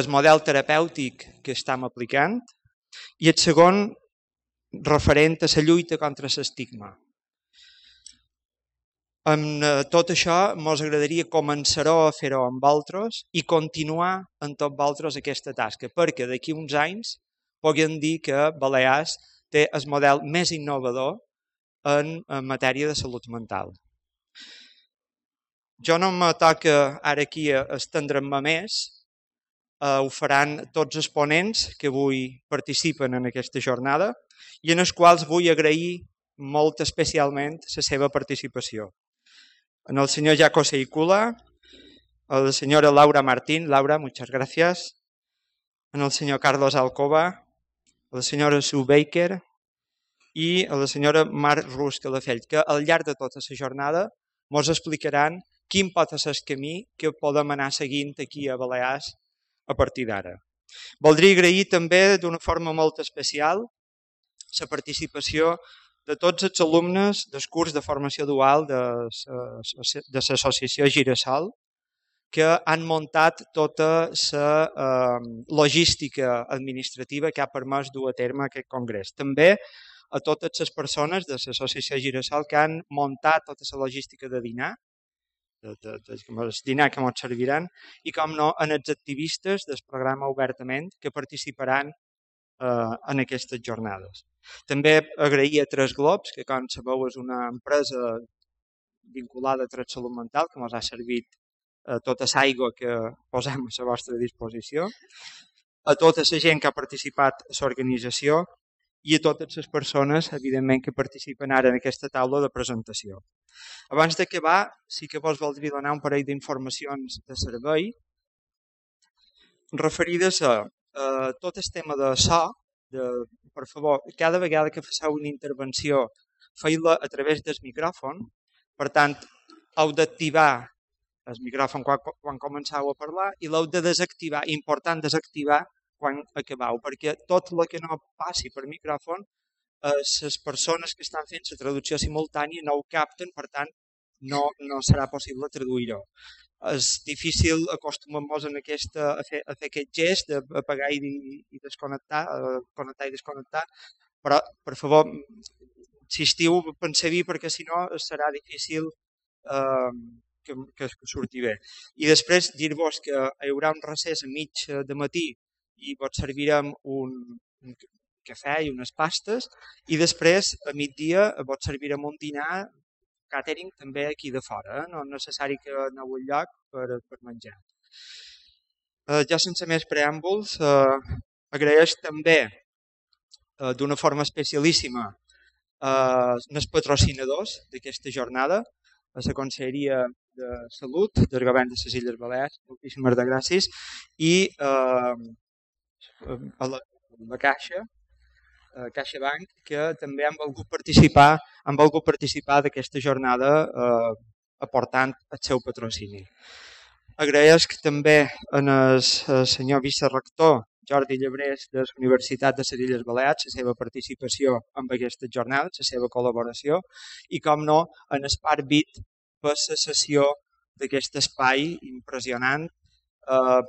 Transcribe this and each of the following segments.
el model terapèutic que estem aplicant i el segon referent a la lluita contra l'estigma. Amb tot això ens agradaria començar a fer-ho amb vosaltres i continuar amb tots vosaltres aquesta tasca, perquè d'aquí uns anys puguem dir que Balears té el model més innovador en matèria de salut mental. Jo no me toca ara aquí estendre'm més, ho faran tots els ponents que avui participen en aquesta jornada i en els quals vull agrair molt especialment la seva participació. En el señor Jaco Seicula, a la señora Laura Martín. Laura, muchas gracias. En el señor Carlos Alcoba, a la senyora Sue Baker i a la senyora Mar Rus Calafell, que al llarg de tota la jornada ens explicaran quin pot ser el camí que podem anar seguint aquí a Balears a partir d'ara. Voldria agrair també d'una forma molt especial la participació de tots els alumnes del curs de formació dual de l'associació Girasol, que han muntat tota la logística administrativa que ha permès dur a terme aquest congrés. També a totes les persones de l'associació Girasol que han muntat tota la logística de dinar, els dinars que ens serviran, i com no, en els activistes del programa Obertament que participaran en aquestes jornades. També agrair a Tres Globs, que com sabeu és una empresa vinculada a Salut Mental, que ens ha servit tota l'aigua que posem a la vostra disposició, a tota la gent que ha participat a l'organització i a totes les persones, evidentment, que participen ara en aquesta taula de presentació. Abans d'acabar, sí que vos voldria donar un parell d'informacions de servei referides a tot el tema de so. Per favor, cada vegada que feu una intervenció, feu-la a través del micròfon. Per tant, heu d'activar el micròfon quan començau a parlar i l'heu de desactivar, important desactivar quan acabeu, perquè tot el que no passi per micròfon, les persones que estan fent la traducció simultània no ho capten, per tant, no serà possible traduir-ho. És difícil acostumar-nos a fer aquest gest d'apagar i desconnectar, connectar i desconnectar, però, per favor, insistiu, penseu-hi, perquè si no serà difícil que surti bé. I després dir-vos que hi haurà un recés a mig de matí i vos servirem un cafè i unes pastes, i després a migdia vos servirem un dinar catering també aquí de fora, no és necessari que aneu al lloc per menjar. Ja sense més preàmbuls, agraeix també d'una forma especialíssima els patrocinadors d'aquesta jornada, a la Conselleria de Salut del Govern de les Illes Balears, moltíssimes gràcies, i a la CaixaBank, que també han volgut participar d'aquesta jornada aportant el seu patrocini. Agraeixo també al senyor vicerector Jordi Llebrés de la Universitat de les Illes Balears la seva participació en aquestes jornades, la seva col·laboració i, com no, en el Parc Bit per la sessió d'aquest espai impressionant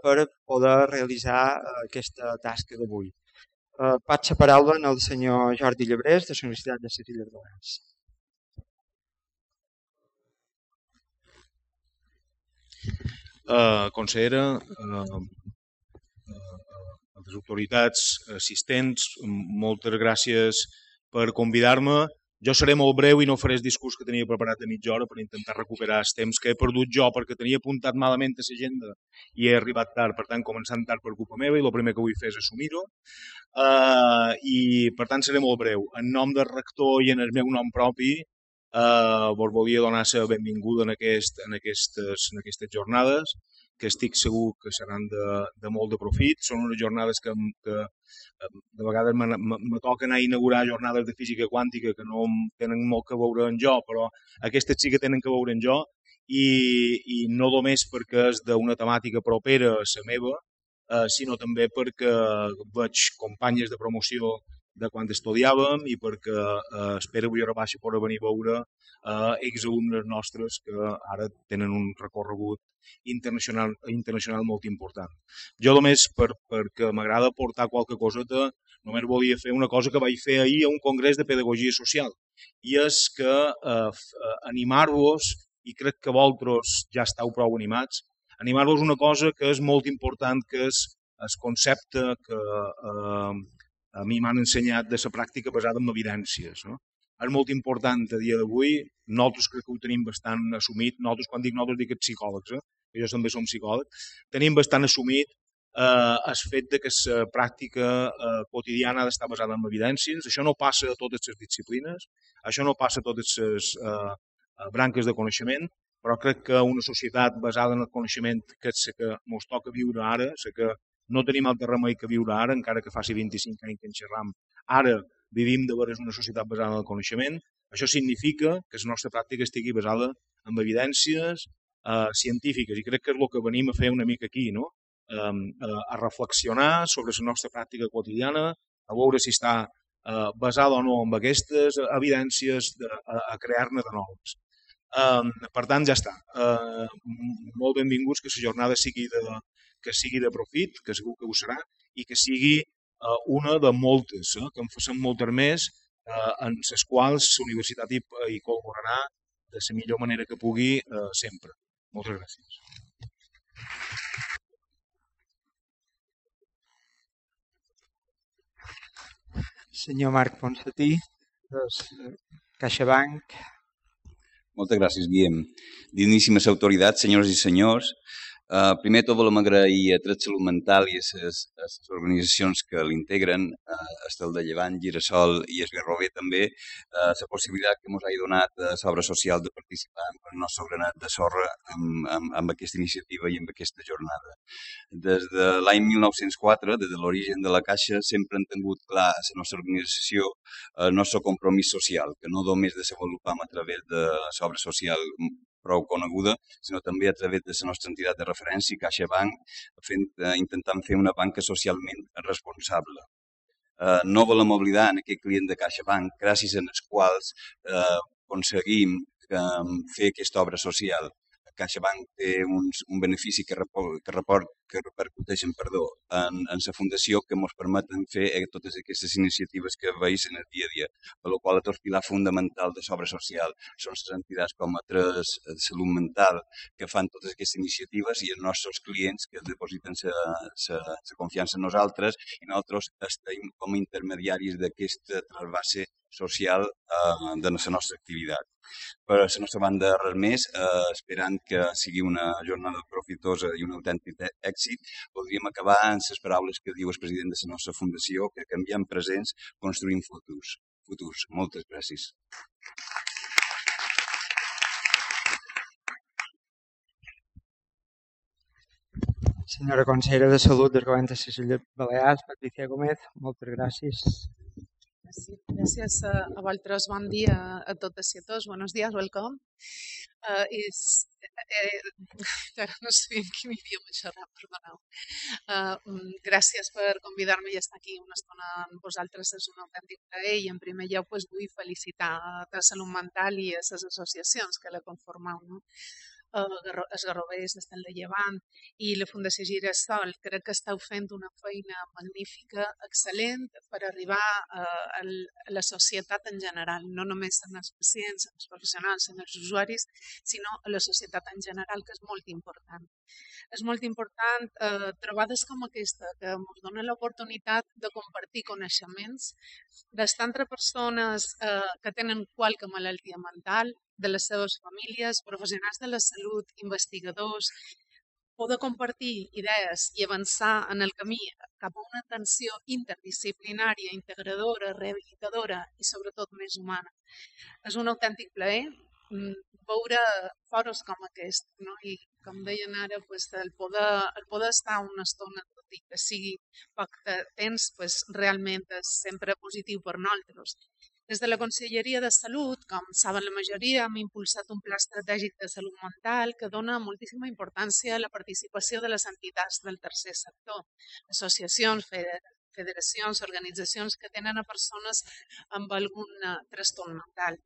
per poder realitzar aquesta tasca d'avui. Passo la paraula al senyor Jordi Llebrés de la Universitat de les Illes Balears. Consellera, les autoritats assistents, moltes gràcies per convidar-me. Jo seré molt breu i no faré el discurs que tenia preparat de mitja hora per intentar recuperar el temps que he perdut jo perquè tenia apuntat malament a l'agenda i he arribat tard, per tant, començant tard per culpa meva, i el primer que vull fer és assumir-ho. I, per tant, seré molt breu. En nom del rector i en el meu nom propi, vos volia donar la benvinguda en aquestes jornades, que estic segur que seran de molt de profit. Són unes jornades que de vegades me toca anar a inaugurar jornades de física quàntica que no tenen molt que veure en jo, però aquestes sí que tenen que veure en jo, i no només perquè és d'una temàtica propera a la meva, sinó també perquè veig companyes de promoció de quan estudiàvem i perquè espero que baixa per venir a veure exalumnes nostres que ara tenen un recorregut internacional molt important. Jo només perquè m'agrada portar qualque coseta, només volia fer una cosa que vaig fer ahir a un congrés de pedagogia social, i és que animar-vos, i crec que vosaltres ja esteu prou animats, animar-vos una cosa que és molt important, que és el concepte que a mi m'han ensenyat de la pràctica basada en evidències. No? És molt important a dia d'avui, nosaltres crec que ho tenim bastant assumit, nosaltres quan dic nosaltres dic els psicòlegs, que jo també som psicòleg, tenim bastant assumit el fet de que la pràctica quotidiana ha d'estar basada en evidències. Això no passa a totes les disciplines, això no passa a totes les branques de coneixement, però crec que una societat basada en el coneixement, que és la que ens toca viure ara, la que no tenim altre remei que viure ara, encara que faci 25 anys que en xerram, ara vivim de veres una societat basada en el coneixement. Això significa que la nostra pràctica estigui basada en evidències científiques, i crec que és el que venim a fer una mica aquí, no? A reflexionar sobre la nostra pràctica quotidiana, a veure si està basada o no en aquestes evidències, a crear-ne de noves. Per tant, ja està. Molt benvinguts, que la jornada sigui de profit, que segur que ho serà, i que sigui una de moltes, que en facin moltes més, en les quals la universitat hi col·laborarà de la millor manera que pugui sempre. Moltes gràcies. Senyor Marc Ponsatí, CaixaBank. Moltes gràcies, Guillem. Digníssimes autoritats, senyores i senyors, primer tot volem agrair a Tret Salut Mental i a les organitzacions que l'integren, Estel de Llevant, Girasol i Esgarrover també, la possibilitat que ens ha donat a l'obra social de participar en el nostre granat de sorra amb aquesta iniciativa i amb aquesta jornada. Des de l'any 1904, des de l'origen de la Caixa, sempre hem tingut clar a la nostra organització el nostre compromís social, que no només desenvolupam a través de l'obra social prou coneguda, sinó també a través de la nostra entitat de referència, CaixaBank, intentant fer una banca socialment responsable. No volem oblidar en aquest client de CaixaBank, gràcies als quals aconseguim fer aquesta obra social. CaixaBank té un benefici que repercuteixen en la fundació, que ens permeten fer totes aquestes iniciatives que veus en el dia a dia. Per la qual el pilar fundamental de l'obra social són les entitats com a Salut Mental, que fan totes aquestes iniciatives, i els nostres clients que depositen la confiança en nosaltres, i nosaltres estem com a intermediaris d'aquesta trasbase social de la nostra activitat. Per la nostra banda, res més, esperant que sigui una jornada profitosa i un autèntic èxit, voldríem acabar amb les paraules que diu el president de la nostra fundació, que canviant presents construïm futurs. Moltes gràcies. Senyora consellera de Salut del Govern de les Illes Balears, Patricia Gómez, moltes gràcies. Gràcies a vosaltres, bon dia a totes i a tots, buenos días, welcome. No sabia en quin idioma xerrar, perdoneu. Gràcies per convidar-me i estar aquí una estona amb vosaltres, és un autèntic plaer, i en primer lloc vull felicitar a Salut Mental i a les associacions que la conformeu, no? Els Garrovers, Estel de Llevant i la Fundació Girasol. Crec que esteu fent una feina magnífica, excel·lent, per arribar a la societat en general, no només en els pacients, en els professionals, en els usuaris, sinó a la societat en general, que és molt important. És molt important trobades com aquesta, que ens donen l'oportunitat de compartir coneixements, d'estar entre persones que tenen qualque malaltia mental, de les seves famílies, professionals de la salut, investigadors, poder compartir idees i avançar en el camí cap a una atenció interdisciplinària, integradora, rehabilitadora i sobretot més humana. És un autèntic plaer veure foros com aquest, no? I com deien ara, el poder estar una estona, tot i que sigui poc temps, realment és sempre positiu per nosaltres. Des de la Conselleria de Salut, com saben la majoria, hem impulsat un pla estratègic de salut mental que dona moltíssima importància a la participació de les entitats del tercer sector, associacions, federacions, organitzacions que tenen a persones amb algun trastorn mental.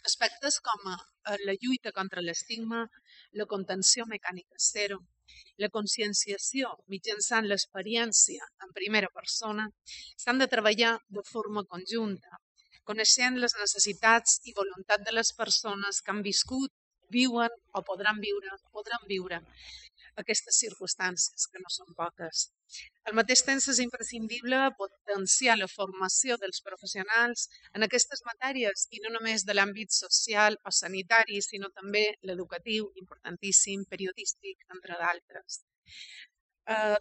Aspectes com la lluita contra l'estigma, la contenció mecànica zero, la conscienciació mitjançant l'experiència en primera persona s'han de treballar de forma conjunta, coneixent les necessitats i voluntat de les persones que han viscut, viuen o podran viure aquestes circumstàncies, que no són poques. Al mateix temps és imprescindible potenciar la formació dels professionals en aquestes matèries i no només de l'àmbit social o sanitari, sinó també l'educatiu, importantíssim, periodístic, entre d'altres.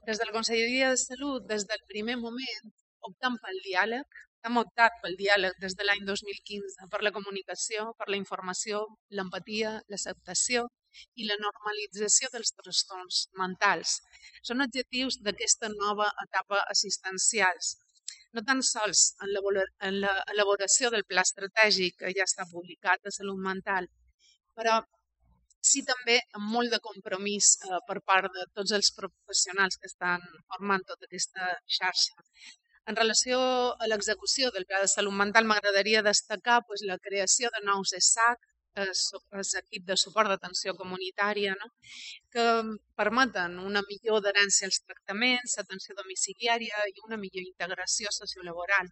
Des de la Conselleria de Salut, des del primer moment, optem pel diàleg, hem optat pel diàleg des de l'any 2015, per la comunicació, per la informació, l'empatia, l'acceptació i la normalització dels trastorns mentals. Són objectius d'aquesta nova etapa assistencials. No tan sols en l'elaboració del pla estratègic que ja està publicat de salut mental, però sí també amb molt de compromís per part de tots els professionals que estan formant tota aquesta xarxa. En relació a l'execució del Pla de Salut Mental, m'agradaria destacar la creació de nous ESAC, l'equip de suport d'atenció comunitària, que permeten una millor adherència als tractaments, atenció domiciliària i una millor integració sociolaboral.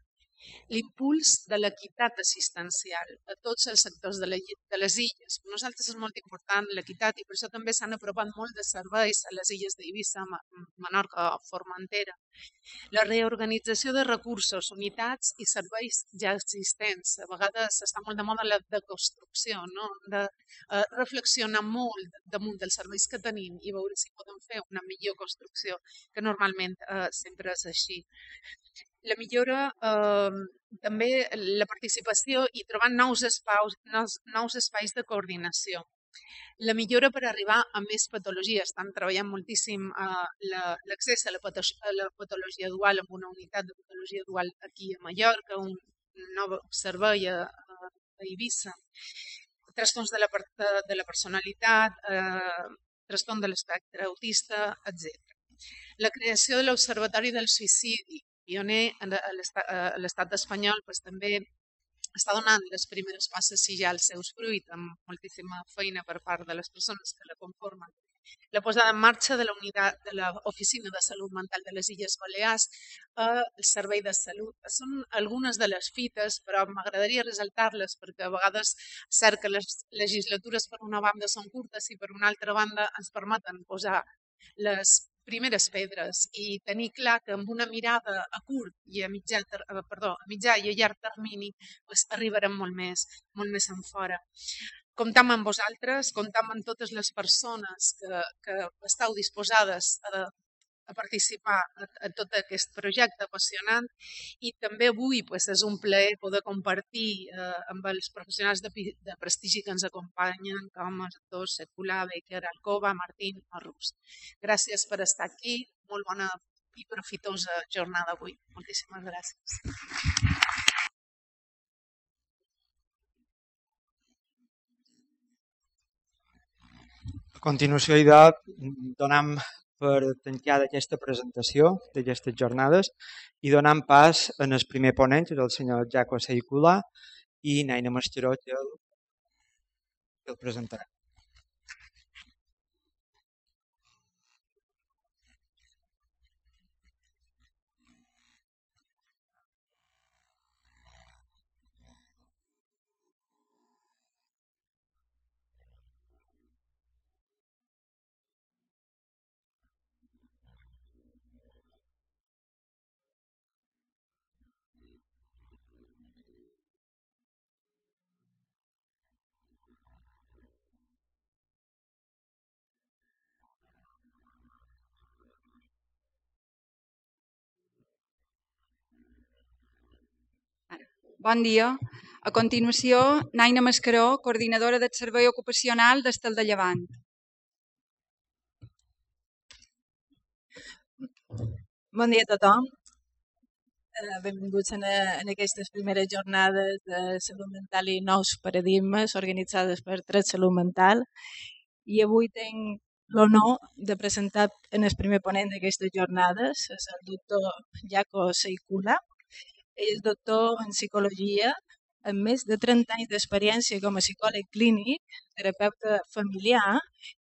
L'impuls de l'equitat assistencial a tots els sectors de les illes. Per nosaltres és molt important l'equitat i per això també s'han aprovat molt de serveis a les illes d'Eivissa, Menorca o Formentera. La reorganització de recursos, unitats i serveis ja existents. A vegades està molt de moda la deconstrucció, no? De reflexionar molt damunt dels serveis que tenim i veure si podem fer una millor construcció, que normalment sempre és així. La millora, també la participació i trobant nous espais de coordinació. La millora per arribar a més patologies. Estan treballant moltíssim l'accés a la patologia dual amb una unitat de patologia dual aquí a Mallorca, un nou servei a Eivissa. Trastorns de la personalitat, trastorn de l'espectre autista, etc. La creació de l'Observatori del Suïcidi, pioner a l'estat espanyol, també està donant les primeres passes i ja els seus fruits, amb moltíssima feina per part de les persones que la conformen. La posada en marxa de l'Oficina de Salut Mental de les Illes Balears al Servei de Salut. Són algunes de les fites, però m'agradaria ressaltar-les perquè a vegades és cert que les legislatures per una banda són curtes i per una altra banda ens permeten posar les primeres pedres i tenir clar que amb una mirada a curt i a mitjà i a llarg termini arribarem molt més en fora. Comptam amb vosaltres, comptam amb totes les persones que esteu disposades a participar en tot aquest projecte apassionant i també avui és un plaer poder compartir amb els professionals de prestigi que ens acompanyen com els doctors Secular, Becker, Alcoba, Martín o Rus. Gràcies per estar aquí, molt bona i profitosa jornada avui. Moltíssimes gràcies. A continuació, idò, donam per tancada aquesta presentació d'aquestes jornades i donam pas en el primer ponent, que és el senyor Jaco Secular, i Naina Mascheró, que el presentarà. Bon dia. A continuació, Naina Mascheró, coordinadora del Servei Ocupacional d'Estel de Llevant. Bon dia a tothom. Benvinguts en aquestes primeres jornades de salut mental i nous paradigmes organitzades per Dret Salut Mental. I avui tinc l'honor de presentar en el primer ponent d'aquestes jornades, és el doctor Jaco Seicula. Ell és doctor en psicologia, amb més de 30 anys d'experiència com a psicòleg clínic, terapeuta familiar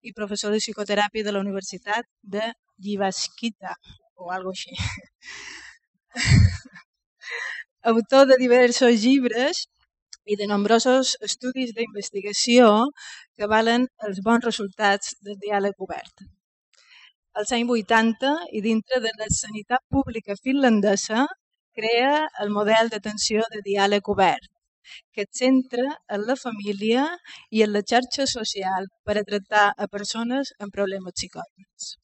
i professor de psicoteràpia de la Universitat de Jyväskylä, o alguna cosa així. Autor de diversos llibres i de nombrosos estudis d'investigació que valen els bons resultats del diàleg obert. Als anys 80 i dintre de la sanitat pública finlandesa crea el model d'atenció de diàleg obert, que es centra en la família i en la xarxa social per a tractar a persones amb problemes psicòtics.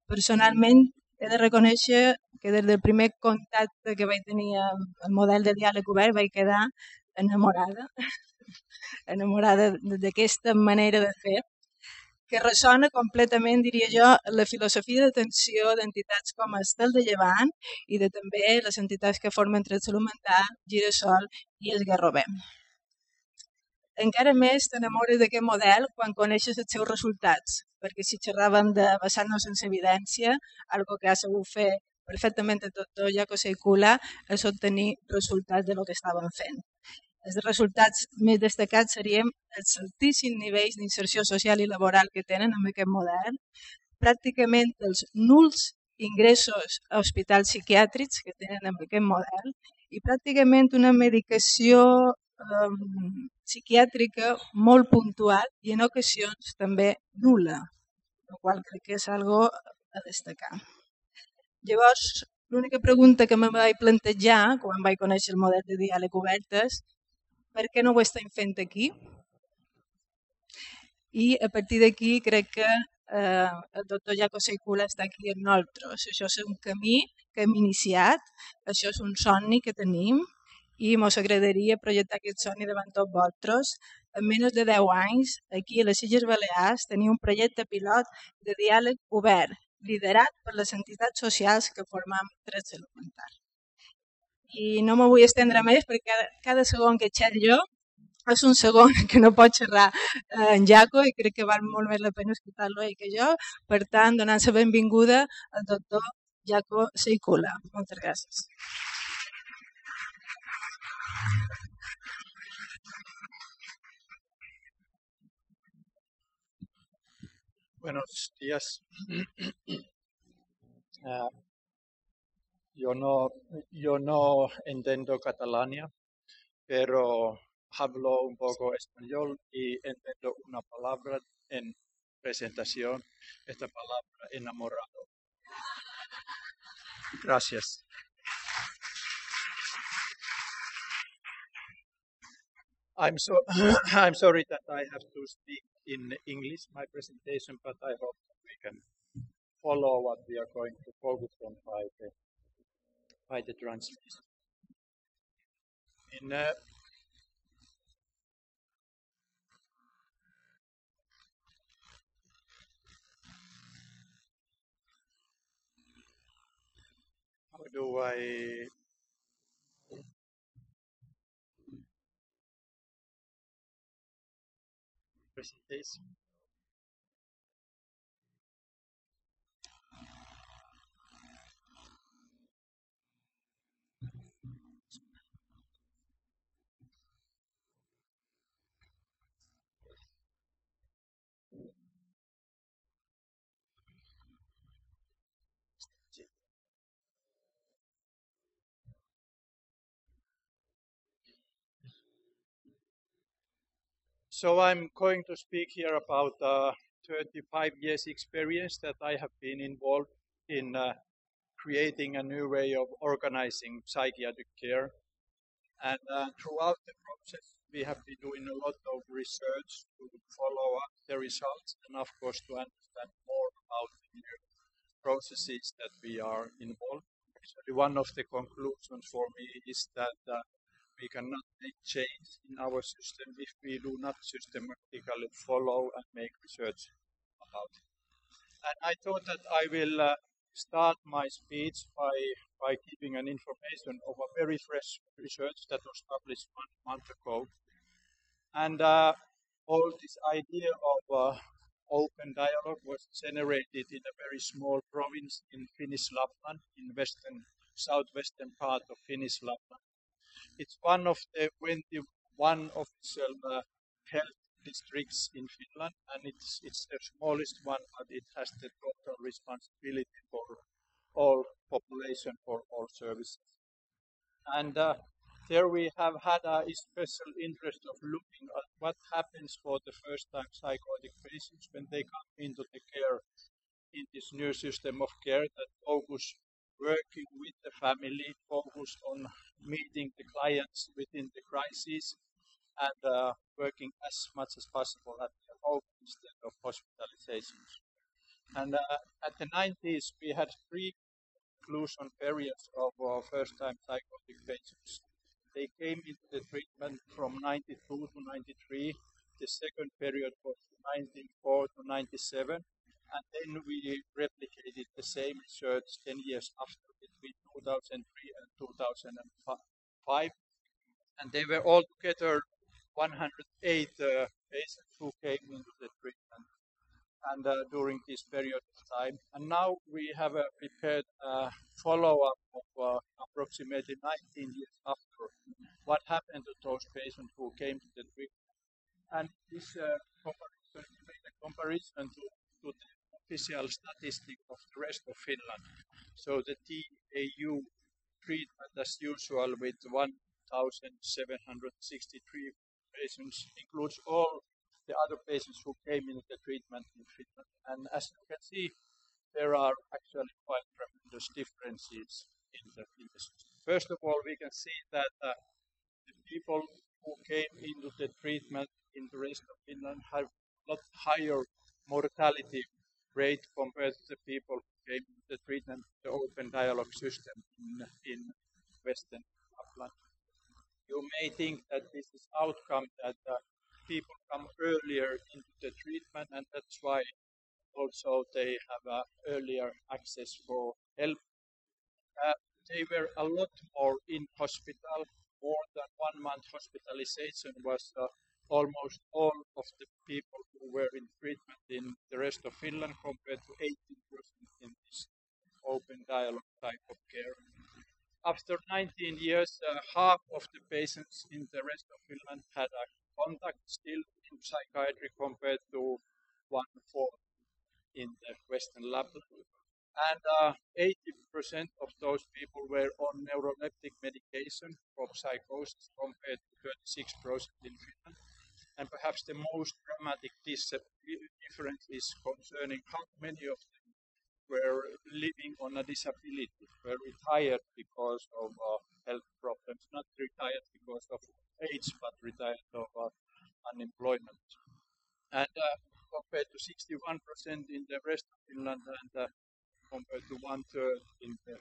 Personalment, he de reconèixer que des del primer contacte que vaig tenir amb el model de diàleg obert vaig quedar enamorada d'aquesta manera de fer, que ressona completament, diria jo, la filosofia d'atenció d'entitats com Estel de Llevant i de també les entitats que formen Salut Mental, Girasol i el Garrovem. Encara més t'enamores d'aquest model quan coneixes els seus resultats, perquè si xerràvem de basar-nos en evidència, algo que ha sabut fer perfectament el doctor Jaco Seicula és obtenir resultats de lo que estàvem fent. Els resultats més destacats serien els altíssims nivells d'inserció social i laboral que tenen amb aquest model, pràcticament els nuls ingressos a hospitals psiquiàtrics que tenen amb aquest model i pràcticament una medicació psiquiàtrica molt puntual i en ocasions també nul·la, el qual crec que és algo a destacar. Llavors, l'única pregunta que me vaig plantejar quan vaig conèixer el model de diàleg obert és per què no ho estem fent aquí? I a partir d'aquí crec que el doctor Jaco Seicula està aquí amb nosaltres. Això és un camí que hem iniciat, això és un somni que tenim i ens agradaria projectar aquest somni davant tots vosaltres. En menys de 10 anys, aquí a les Illes Balears, tenim un projecte pilot de diàleg obert, liderat per les entitats socials que formam Salut Mental. I no me vull estendre més perquè cada segon que xerro jo és un segon que no pot xerrar en Jaco i crec que val molt més la pena escoltar-lo ell que jo. Per tant, donant la benvinguda al doctor Jaco Seicula. Moltes gràcies. Buenos días. Yo no entiendo catalán, pero hablo un poco español y entiendo una palabra en presentación, esta palabra enamorado. Gracias. I'm sorry that I have to speak in English, my presentation, but I hope that we can follow what we are going to focus on by the translation. How do I presentation? So I'm going to speak here about 35 years experience that I have been involved in creating a new way of organizing psychiatric care. And throughout the process, we have been doing a lot of research to follow up the results and, of course, to understand more about the new processes that we are involved. Actually, one of the conclusions for me is that we cannot make change in our system if we do not systematically follow and make research about it. And I thought that I will start my speech by giving an information of a very fresh research that was published 1 month ago. And all this idea of open dialogue was generated in a very small province in Finnish Lapland, in southwestern part of Finnish Lapland. It's one of the 21 official health districts in Finland, and it's the smallest one, but it has the total responsibility for all population, for all services. And there we have had a special interest of looking at what happens for the first-time psychotic patients when they come into the care in this new system of care that focus working with the family, focus on meeting the clients within the crisis, and working as much as possible at the home instead of hospitalizations. And at the 90s, we had three inclusion periods of first-time psychotic patients. They came into the treatment from 92 to 93. The second period was 94 to 97. And then we replicated the same research 10 years after, between 2003 and 2005. And they were altogether 108 patients who came into the treatment and during this period of time. And now we have prepared a follow-up of approximately 19 years after what happened to those patients who came to the treatment. And this comparison made a comparison to the official statistic of the rest of Finland. So the TAU treatment as usual with 1,763 patients includes all the other patients who came into the treatment in Finland. And as you can see, there are actually quite tremendous differences in the system. First of all, we can see that the people who came into the treatment in the rest of Finland have a lot higher mortality rate compared to the people who came into the treatment, the open dialogue system in Western Lapland. You may think that this is outcome that people come earlier into the treatment, and that's why also they have earlier access for help. They were a lot more in hospital. More than 1 month hospitalization was almost all of the people who were in treatment in the rest of Finland, compared to 18% in this open dialogue type of care. After 19 years, half of the patients in the rest of Finland had a contact still in psychiatry, compared to 1/4 in the Western Lapland. And 80% of those people were on neuroleptic medication for psychosis, compared to 36% in Finland. And perhaps the most dramatic difference is concerning how many of them were living on a disability, were retired because of health problems, not retired because of age, but retired of unemployment. And compared to 61% in the rest of Finland, and compared to 1/3 in the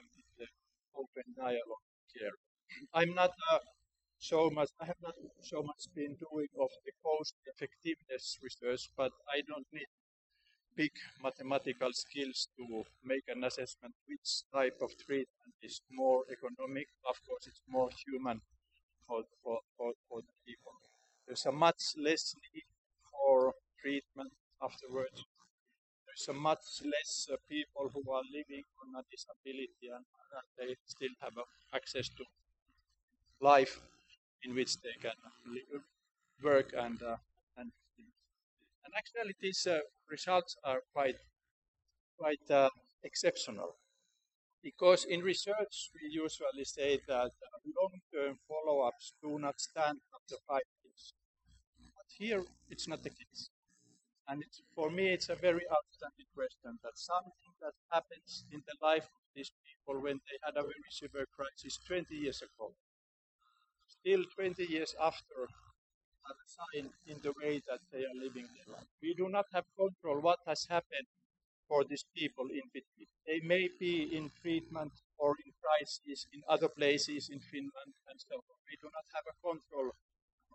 open dialogue care. I have not so much been doing of the cost effectiveness research, but I don't need big mathematical skills to make an assessment which type of treatment is more economic. Of course, it's more human for the people. There's a much less need for treatment afterwards. There's a much less people who are living on a disability, and they still have access to life in which they can work and actually these results are quite exceptional, because in research we usually say that long-term follow-ups do not stand after 5 years, but here it's not the case. And for me, it's a very outstanding question, that something that happens in the life of these people when they had a very severe crisis 20 years ago, still 20 years after, are a sign in the way that they are living their life. We do not have control what has happened for these people in between. They may be in treatment or in crisis in other places in Finland and so on. We do not have a control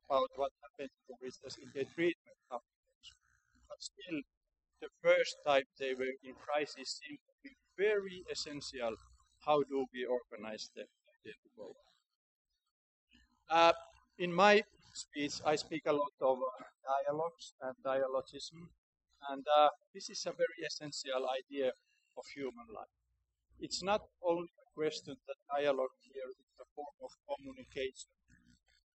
about what happened, for instance, in their treatment afterwards. But still, the first time they were in crisis seemed to be very essential. How do we organize them? In my speech, I speak a lot of dialogues and dialogism. And this is a very essential idea of human life. It's not only a question that dialogue here is a form of communication,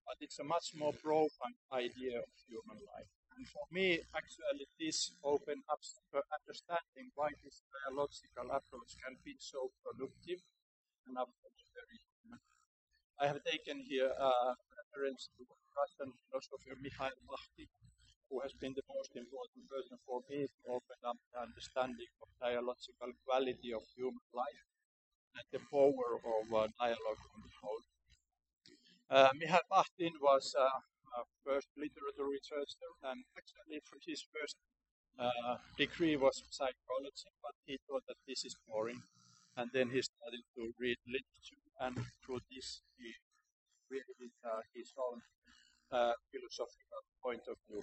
but it's a much more profound idea of human life. And for me, actually, this opens up for understanding why this dialogical approach can be so productive and absolutely very human. I have taken here a reference to Russian philosopher Mikhail Bakhtin, who has been the most important person for me to open up the understanding of dialogical quality of human life and the power of dialogue on the whole. Mikhail Bakhtin was a first literature researcher, and actually his first degree was psychology, but he thought that this is boring. And then he started to read literature, and through this he created his own philosophical point of view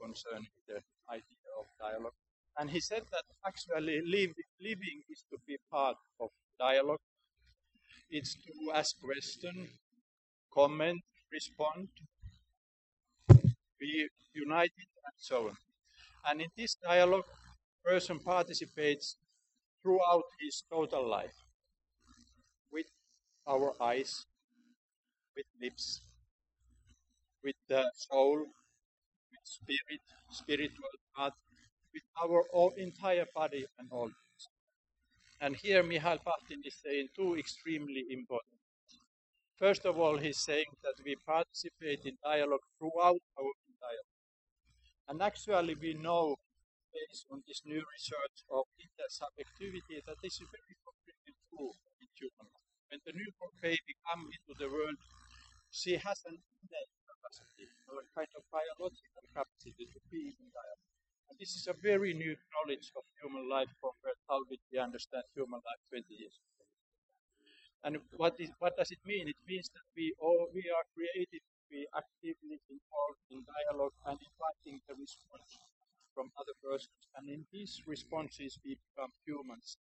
concerning the idea of dialogue. And he said that actually living is to be part of dialogue. It's to ask questions, comment, respond, be united, and so on. And in this dialogue, person participates throughout his total life with our eyes, with lips, with the soul, with spirit, spiritual part, with our entire body and all this. And here Mihail Bakhtin is saying two extremely important. First of all, he's saying that we participate in dialogue throughout our entire life. And actually we know, based on this new research of intersubjectivity, that this is very completely true in human life. When the newborn baby comes into the world, she has an innate capacity, or a kind of biological capacity to be in dialogue. And this is a very new knowledge of human life compared to how did we understand human life 20 years ago. And what does it mean? It means that we are created to be actively involved in dialogue and inviting the response from other persons. And in these responses, we become humans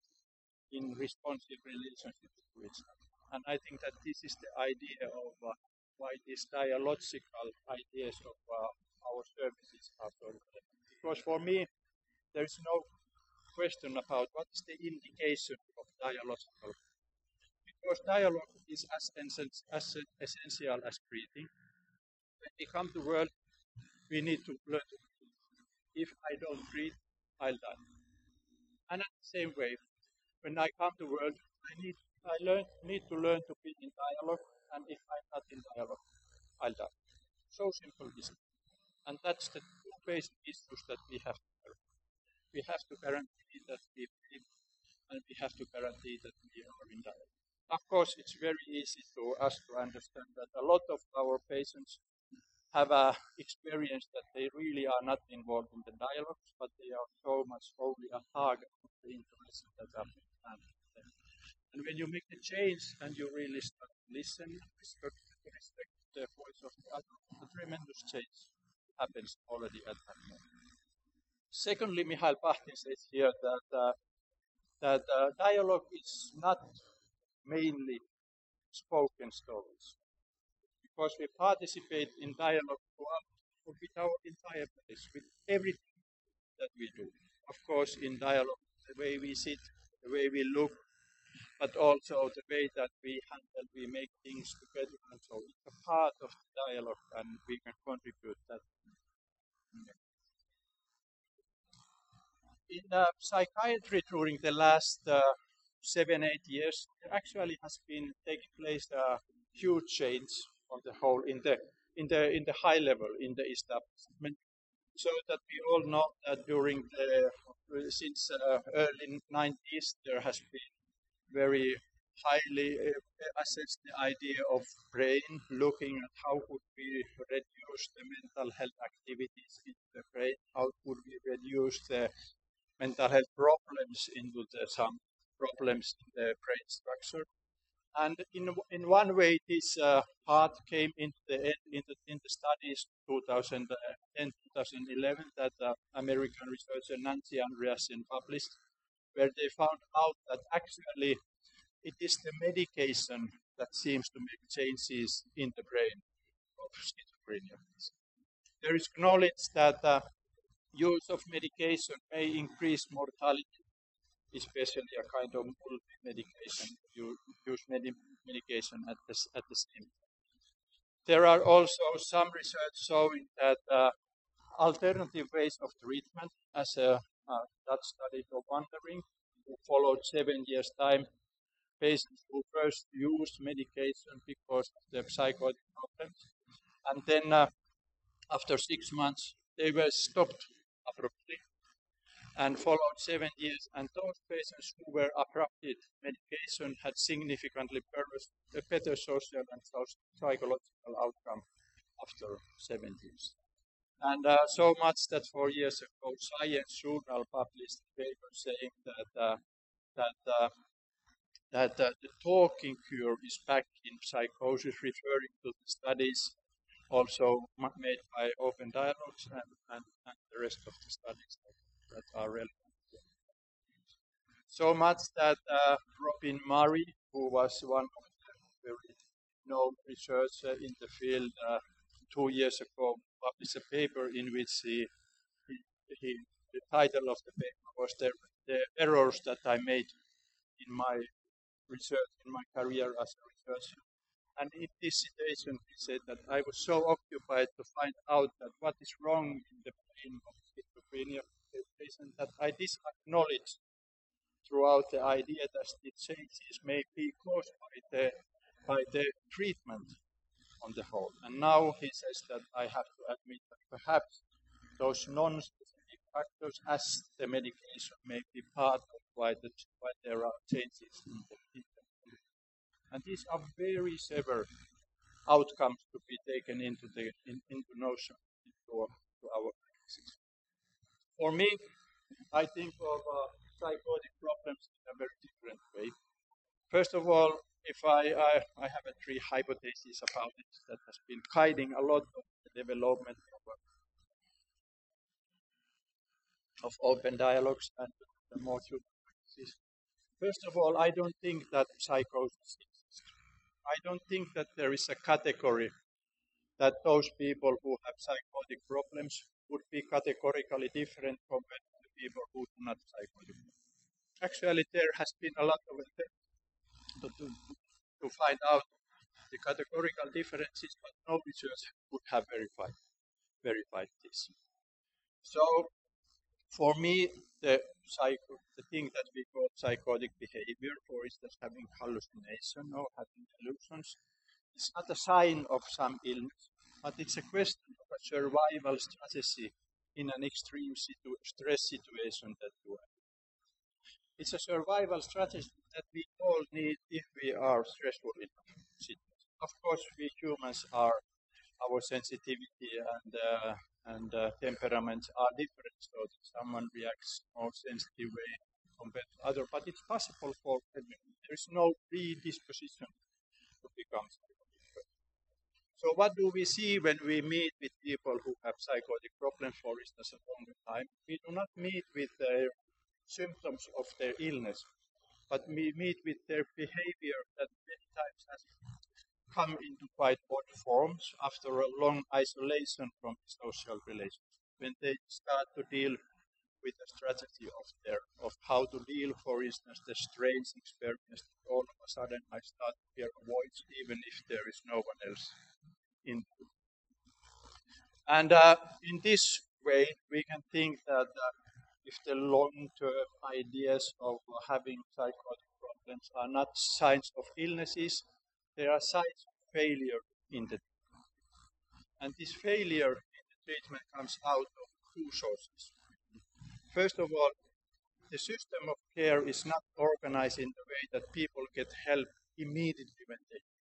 in responsive relationships to each other. And I think that this is the idea of why these dialogical ideas of our services are so important. Because for me, there is no question about what is the indication of dialogical. Because dialogue is as essential as breathing. When we come to the world, we need to learn to breathe. If I don't breathe, I'll die. And in the same way, when I come to the world, I need to learn to be in dialogue, and if I'm not in dialogue, I'll die. So simple is it. And that's the two basic issues that we have to guarantee. We have to guarantee that we breathe, and we have to guarantee that we are in dialogue. Of course, it's very easy for us to understand that a lot of our patients have experienced that they really are not involved in the dialogues, but they are so much only a target of the information that are being handed to them. And when you make the change and you really start to listen, respect the voice of the other, a tremendous change happens already at that moment. Secondly, Mihail Bakhtin says here that dialogue is not mainly spoken stories, because we participate in dialogue with our entire place, with everything that we do. Of course, in dialogue, the way we sit, the way we look, but also the way that we handle, we make things together, and so it's a part of the dialogue, and we can contribute that. In psychiatry, during the last 7-8 years, there actually has been taking place a huge change on the whole in the high level in the establishment. So that we all know that since early 90s there has been very highly assessed the idea of brain, looking at how could we reduce the mental health activities in the brain, how could we reduce the mental health problems into some problems in the brain structure. And in one way, this part came into the studies 2010-2011 that American researcher Nancy Andreasen published, where they found out that actually it is the medication that seems to make changes in the brain of schizophrenia. There is knowledge that use of medication may increase mortality, especially a kind of multi-medication. You use medication at the same time. There are also some research showing that alternative ways of treatment, as that study of Wandering, who followed 7 years' time, patients who first used medication because of their psychotic problems, and then after 6 months they were stopped abruptly and followed 7 years, and those patients who were abrupted medication had significantly better social and psychological outcome after 7 years. And so much that 4 years ago, Science Journal published a paper saying that the talking cure is back in psychosis, referring to the studies also made by Open Dialogues and the rest of the studies that are relevant. So much that Robin Murray, who was one of the very known researchers in the field 2 years ago, published a paper in which the title of the paper was the errors that I made in my research, in my career as a researcher. And in this situation, he said that I was so occupied to find out that what is wrong in the brain of schizophrenia patient that I disacknowledged throughout the idea that the changes may be caused by the treatment on the whole. And now he says that I have to admit that perhaps those non-specific factors as the medication may be part of why there are changes in the and these are very severe outcomes to be taken into notion into our practices. For me, I think of psychotic problems in a very different way. First of all, if I have a three hypotheses about it that has been guiding a lot of the development of open dialogues and the more human practices. First of all, I don't think that psychosis exists. I don't think that there is a category that those people who have psychotic problems would be categorically different compared to the people who do not psychotic problems. Actually, there has been a lot of attempt to find out the categorical differences, but no research would have verified this. So, for me, the thing that we call psychotic behavior, for instance, having hallucination or having delusions, is not a sign of some illness, but it's a question of a survival strategy in an extreme stress situation that you are. It's a survival strategy that we all need if we are stressful enough situations. Of course, we humans are, our sensitivity and temperaments are different, so that someone reacts more sensitive way compared to other. But it's possible for everyone. There is no predisposition to become psychotic. So what do we see when we meet with people who have psychotic problems, for instance, a longer time? We do not meet with their symptoms of their illness, but we meet with their behavior that many times has come into quite odd forms after a long isolation from social relations. When they start to deal with the strategy of how to deal, for instance, the strange experience that all of a sudden I start to hear a voice even if there is no one else in the room. And in this way, we can think that if the long-term ideas of having psychotic problems are not signs of illnesses, there are signs of failure in the treatment. And this failure in the treatment comes out of two sources. First of all, the system of care is not organized in the way that people get help immediately when they need.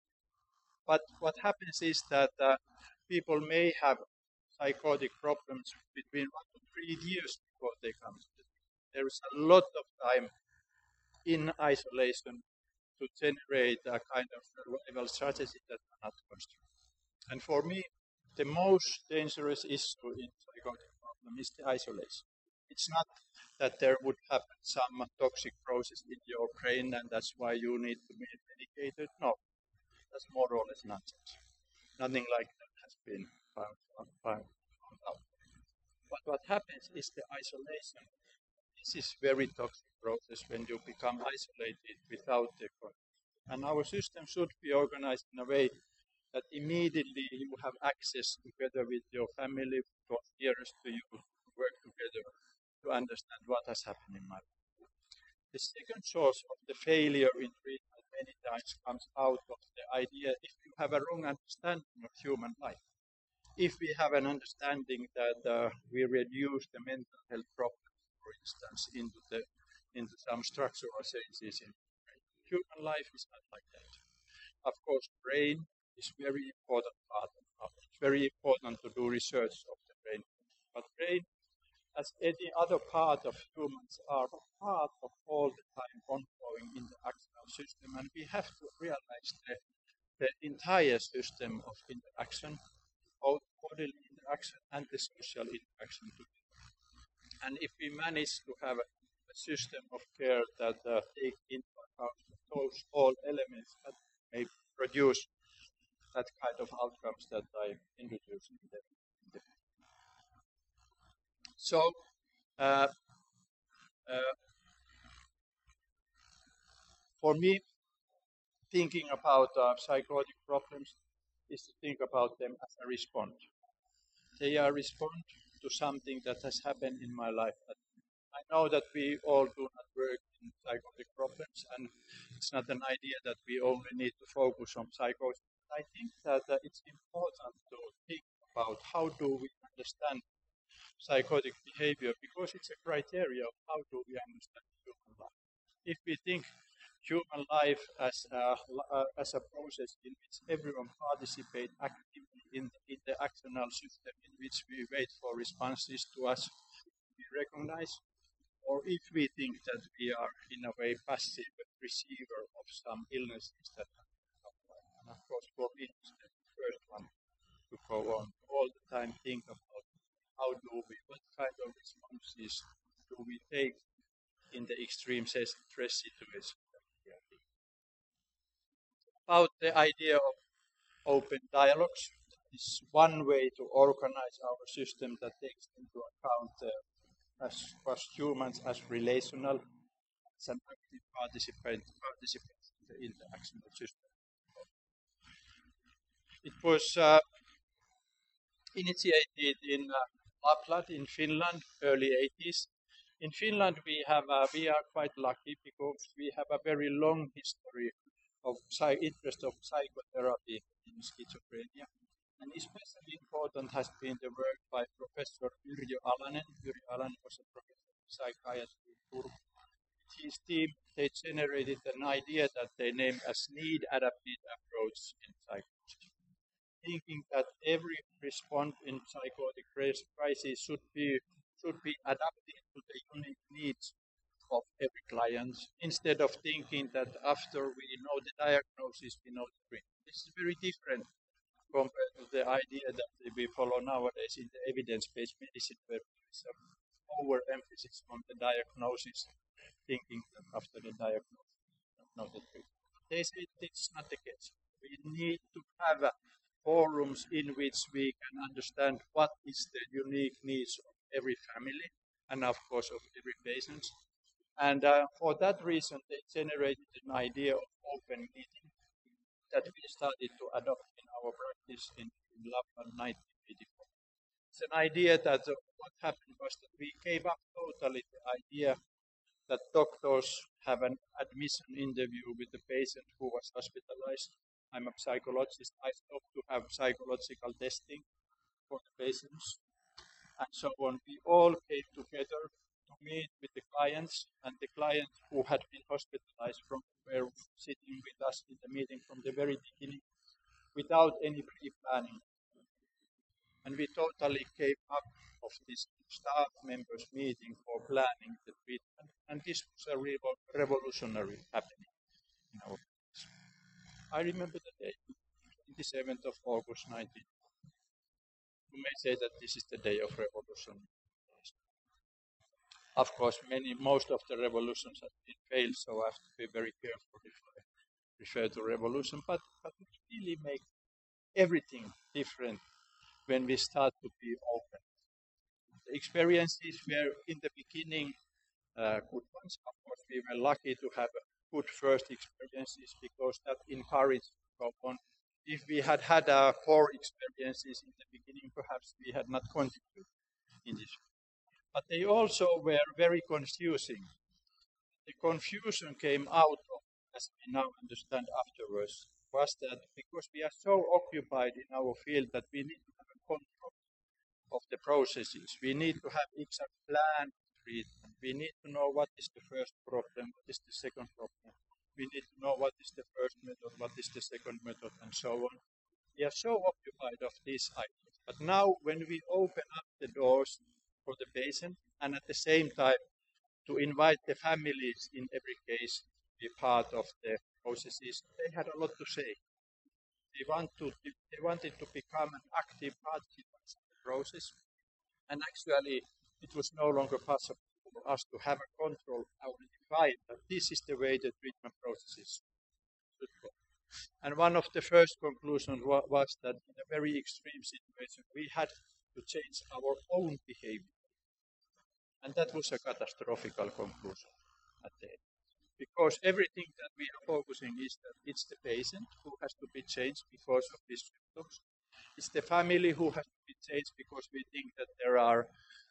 But what happens is that people may have psychotic problems between 1 to 3 years before they come to the treatment. There is a lot of time in isolation to generate a kind of survival strategy that are not constructed. And for me, the most dangerous issue in psychotic problem is the isolation. It's not that there would happen some toxic process in your brain and that's why you need to be medicated. No, that's more or less nonsense. Nothing like that has been found out. But what happens is the isolation. This is very toxic process when you become isolated without the contact. And our system should be organized in a way that immediately you have access together with your family, those nearest to you, to work together to understand what has happened in my life. The second source of the failure in treatment many times comes out of the idea if you have a wrong understanding of human life. If we have an understanding that we reduce the mental health problems, for instance, into some structural changes in the brain. Human life is not like that. Of course, brain is very important part of knowledge. It's very important to do research of the brain. But brain, as any other part of humans, are a part of all the time ongoing interactional system, and we have to realize the entire system of interaction, both bodily interaction and the social interaction together. And if we manage to have a system of care that takes into account those all elements that may produce that kind of outcomes that I introduced in the So, uh, uh, for me, thinking about psychotic problems is to think about them as a response. They are response to something that has happened in my life. I know that we all do not work in psychotic problems, and it's not an idea that we only need to focus on psychosis. I think that it's important to think about how do we understand psychotic behavior, because it's a criteria of how do we understand human life. If we think human life as a process in which everyone participates actively in the actional system in which we wait for responses to us to be recognized, or if we think that we are in a way passive receiver of some illnesses that have come. And of course, for me, it's the first one to go on all the time think about how do we, what kind of responses do we take in the extreme stress situation. About the idea of open dialogues is one way to organize our system that takes into account as humans as relational, as an active participant in the interactional system. It was initiated in Lapland in Finland, early 80s. In Finland, we are quite lucky because we have a very long history of interest of psychotherapy in schizophrenia. And especially important has been the work by Professor Yrjö Alanen. Yrjö Alanen was a professor of psychiatry in Turku. His team, they generated an idea that they named as need-adapted approach in psychology, thinking that every response in psychotic crisis should be adapted to the unique needs of every client, instead of thinking that after we know the diagnosis, we know the treatment. This is very different compared to the idea that we follow nowadays in the evidence-based medicine, where there is an overemphasis on the diagnosis, thinking that after the diagnosis, we know the treatment. They say this is not the case. We need to have forums in which we can understand what is the unique needs of every family and of course of every patient. And for that reason, they generated an idea of open meeting that we started to adopt in our practice in Lapland 1984. It's an idea that what happened was that we gave up totally the idea that doctors have an admission interview with the patient who was hospitalized. I'm a psychologist. I stopped to have psychological testing for the patients and so on. We all came together to meet with the clients, and the clients who had been hospitalized were sitting with us in the meeting from the very beginning without any pre-planning. And we totally gave up of this staff members meeting for planning the treatment. And this was a revolutionary happening in our practice. I remember the day, 27th of August 19. You may say that this is the day of revolution. Of course, most of the revolutions have been failed, so I have to be very careful if I refer to revolution. But we really make everything different when we start to be open. The experiences were in the beginning good ones. Of course, we were lucky to have good first experiences because that encouraged to go on. If we had had poor experiences in the beginning, perhaps we had not continued in this. But they also were very confusing. The confusion came out of, as we now understand afterwards, was that because we are so occupied in our field that we need to have a control of the processes. We need to have exact plan of treatment. We need to know what is the first problem, what is the second problem. We need to know what is the first method, what is the second method, and so on. We are so occupied of these ideas. But now, when we open up the doors for the patient, and at the same time to invite the families in every case to be part of the processes, they had a lot to say. They wanted to become an active participant in the process, and actually it was no longer possible for us to have a control or define that this is the way the treatment processes should go. And one of the first conclusions was that in a very extreme situation we had to change our own behavior. And that was a catastrophical conclusion at the end. Because everything that we are focusing is that it's the patient who has to be changed because of these symptoms. It's the family who has to be changed because we think that there are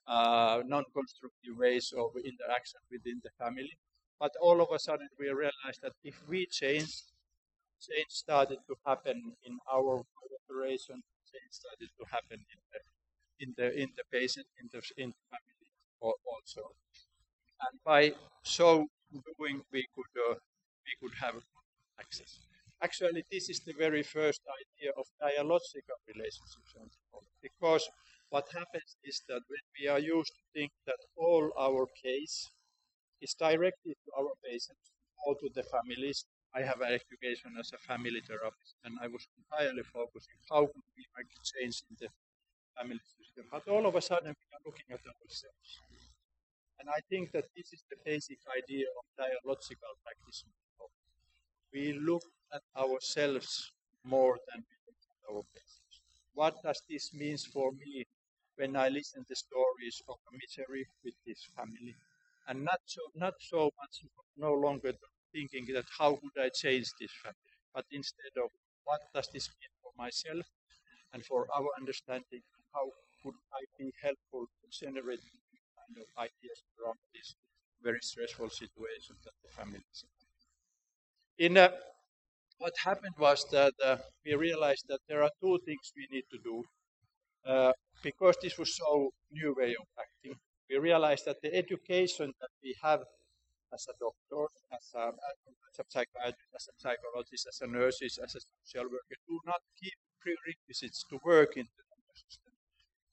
non-constructive ways of interaction within the family. But all of a sudden we realized that if we change started to happen in our operation, change started to happen in the patient, in the family also. And by so doing, we could have access. Actually, this is the very first idea of dialogical relationships, because what happens is that when we are used to think that all our case is directed to our patients or to the families. I have an education as a family therapist, and I was entirely focusing how could we make a change in the family system. But all of a sudden, we are looking at ourselves. And I think that this is the basic idea of dialogical practice. We look at ourselves more than we look at our patients. What does this mean for me when I listen to stories of a misery with this family? And not so much no longer thinking that how could I change this family, but instead of what does this mean for myself and for our understanding, how could I be helpful to generate kind of ideas around this very stressful situation that the family is in. What happened was that we realized that there are two things we need to do because this was so new way of acting. We realized that the education that we have as a doctor, as a psychiatrist, as a psychologist, as a nurse, as a social worker, do not give prerequisites to work in the medical system.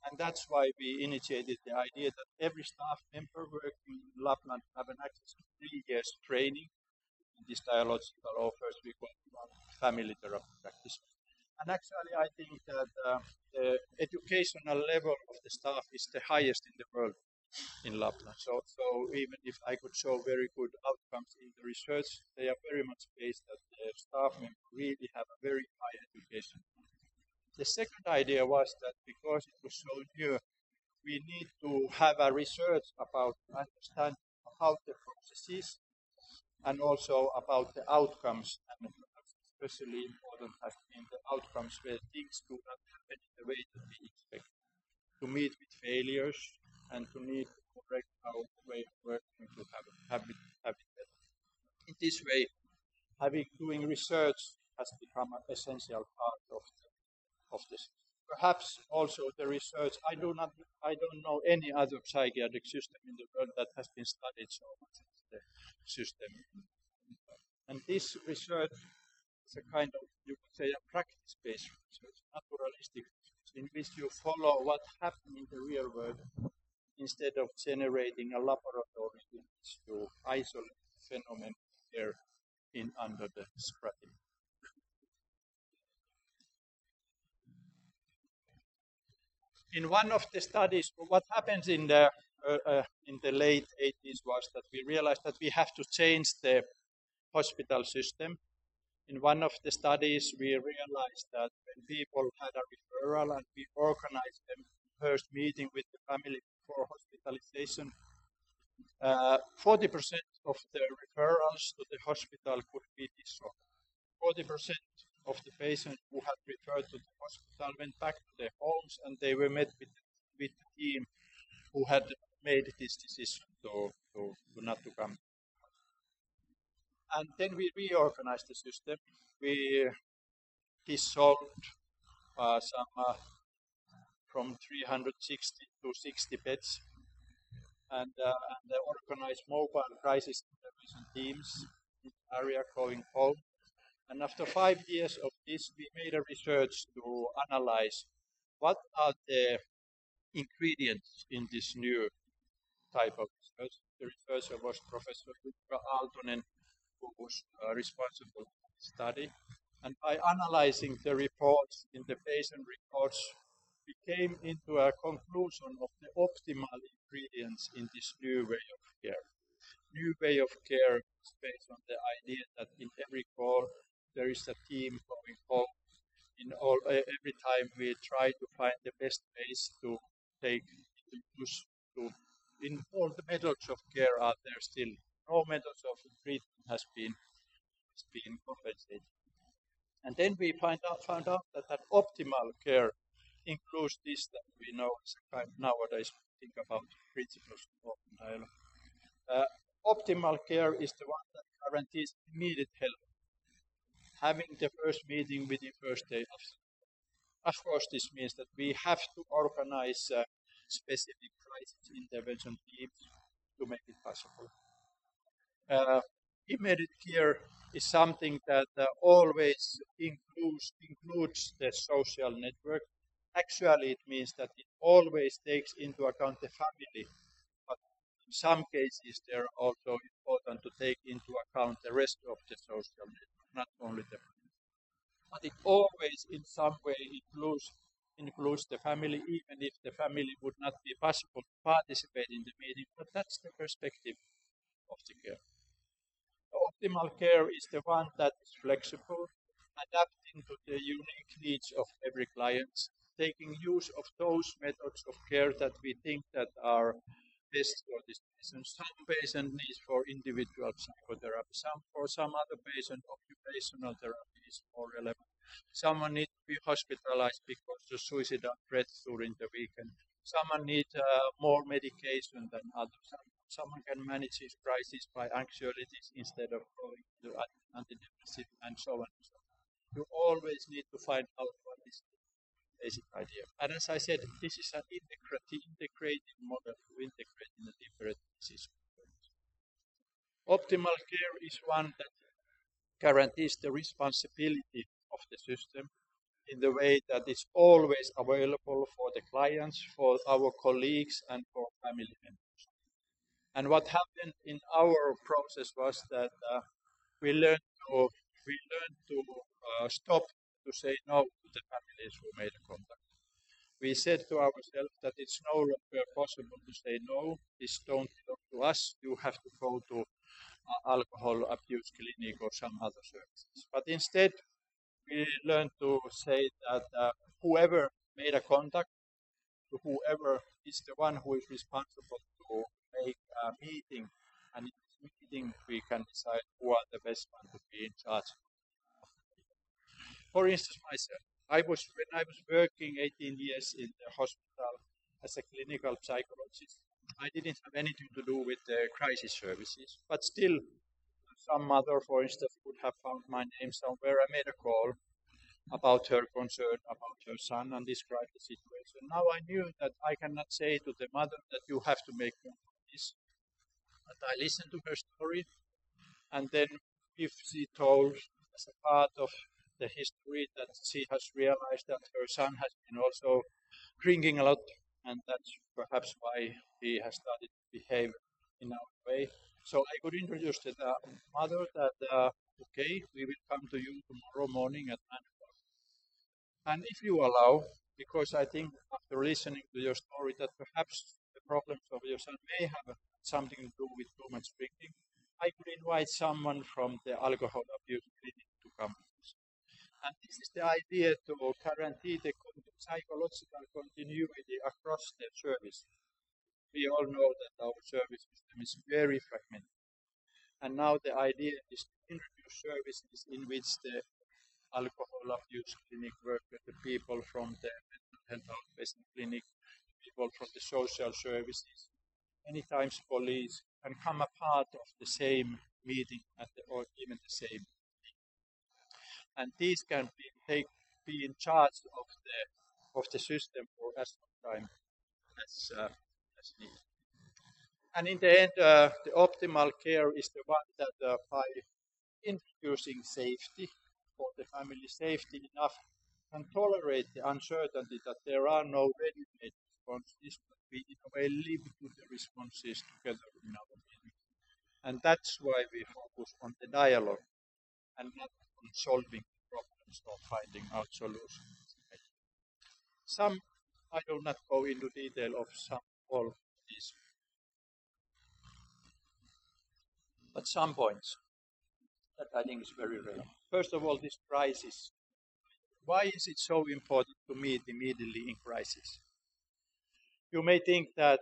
And that's why we initiated the idea that every staff member working in Lapland have an access to 3 years training in this dialogical, or first we call it family therapy practice. And actually, I think that the educational level of the staff is the highest in the world in Lapland. So even if I could show very good outcomes in the research, they are very much based that the staff members really have a very high education. The second idea was that because it was so new, we need to have a research about understanding how the processes and also about the outcomes, and especially important has been the outcomes where things do not happen in the way that we expect. To meet with failures and to need to correct our way of working to have it better. In this way, doing research has become an essential part of this. Perhaps also the research. I don't know any other psychiatric system in the world that has been studied so much as the system. And this research is a kind of, you could say, a practice-based research, naturalistic research, in which you follow what happens in the real world instead of generating a laboratory in which you isolate the phenomenon here under the stratum. In one of the studies, what happens in the late 80s was that we realized that we have to change the hospital system. In one of the studies, we realized that when people had a referral and we organized them first meeting with the family for hospitalization, 40% of the referrals to the hospital could be dissolved. 40% of the patients who had referred to the hospital went back to their homes, and they were met with the team who had made this decision to not to come. And then we reorganized the system. We dissolved some from 360 to 60 beds, and organized mobile crisis intervention teams in the area going home. And after 5 years of this, we made a research to analyze what are the ingredients in this new type of research. The researcher was Professor Jukka Aaltonen, who was responsible for the study. And by analyzing the reports in the patient records, we came into a conclusion of the optimal ingredients in this new way of care. New way of care is based on the idea that in every call there is a team going home. Every time we try to find the best ways to take to use to in all the methods of care are there still. No methods of treatment has been compensated. And then we found out that optimal care includes this that we know as a kind nowadays think about principles of open dialogue. Optimal care is the one that guarantees immediate help. Having the first meeting within first day of course, this means that we have to organize specific crisis intervention teams to make it possible. Immediate care is something that always includes the social network. Actually, it means that it always takes into account the family, but in some cases, they are also important to take into account the rest of the social network, not only the family. But it always, in some way, includes the family, even if the family would not be possible to participate in the meeting. But that's the perspective of the care. Optimal care is the one that is flexible, adapting to the unique needs of every client, taking use of those methods of care that we think that are best for this patient. Some patient needs for individual psychotherapy, for some other patient occupational therapy is more relevant. Someone needs to be hospitalized because of suicidal threats during the weekend. Someone needs more medication than others. Someone can manage his crisis by anxieties instead of going to antidepressant and so on. You always need to find out what is the basic idea. And as I said, this is an integrated model to integrate in a different disease. Optimal care is one that guarantees the responsibility of the system in the way that it's always available for the clients, for our colleagues, and for family members. And what happened in our process was that we learned to stop to say no to the families who made a contact. We said to ourselves that it's no longer possible to say no. This don't belong to us. You have to go to alcohol abuse clinic or some other services. But instead, we learned to say that whoever made a contact, to whoever is the one who is responsible to make a meeting, and in this meeting we can decide who are the best one to be in charge. For instance, myself, when I was working 18 years in the hospital as a clinical psychologist, I didn't have anything to do with the crisis services, but still, some mother, for instance, would have found my name somewhere. I made a call about her concern about her son and described the situation. Now I knew that I cannot say to the mother that you have to make this, but I listened to her story, and then if she told as a part of the history that she has realized that her son has been also drinking a lot, and that's perhaps why he has started to behave in our way. So I could introduce to the mother that, okay, we will come to you tomorrow morning at 9 o'clock. And if you allow, because I think after listening to your story that perhaps the problems of your son may have something to do with too much drinking, I could invite someone from the alcohol abuse clinic to come. And this is the idea to guarantee the psychological continuity across the service. we all know that our service system is very fragmented. And now the idea is to introduce services in which the alcohol abuse clinic worker, the people from the mental health outpatient clinic, people from the social services, many times police, can come a part of the same meeting or even the same. And these can be in charge of the system for as long time as needed. And in the end, the optimal care is the one that by introducing safety for the family, safety enough, can tolerate the uncertainty that there are no ready-made responses, but we in a way live to the responses together in our meeting. And that's why we focus on the dialogue and not on solving problems or finding out solutions. Some, I will not go into detail of all these, but some points that I think is very relevant. First of all, this crisis. Why is it so important to meet immediately in crisis? You may think that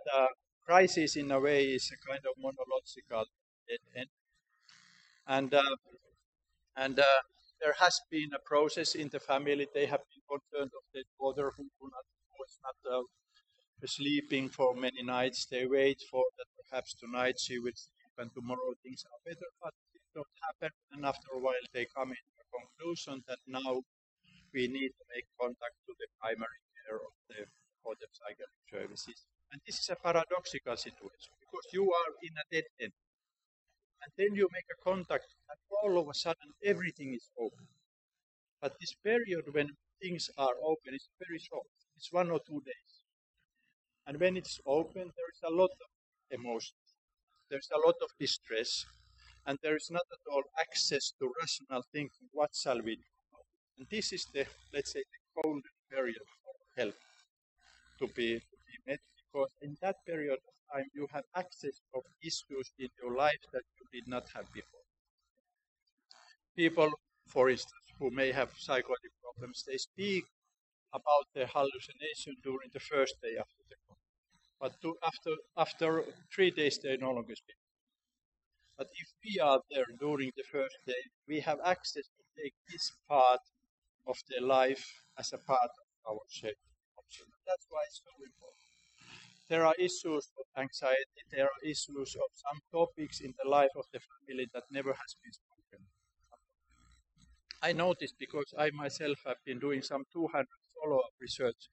crisis in a way is a kind of monological dead end. And there has been a process in the family. They have been concerned of their daughter who was not sleeping for many nights. They wait for that perhaps tonight she will sleep and tomorrow things are better, but it don't happen. And after a while they come to a conclusion that now we need to make contact to the primary care or the psychiatric services. And this is a paradoxical situation because you are in a dead end. And then you make a contact and all of a sudden everything is open. But this period when things are open is very short. It's 1 or 2 days. And when it's open, there is a lot of emotions. There's a lot of distress. And there is not at all access to rational thinking. What shall we do? And this is the, let's say, the golden period of help to be met, because in that period of time you have access of issues in your life that you did not have before. People, for instance, who may have psychotic problems, they speak about their hallucination during the first day after the contact. But after 3 days they no longer speak. But if we are there during the first day, we have access to take this part of their life as a part of our shared option. That's why it's so important. There are issues of anxiety, there are issues of some topics in the life of the family that never has been spoken. I know this because I myself have been doing some 200 follow-up research,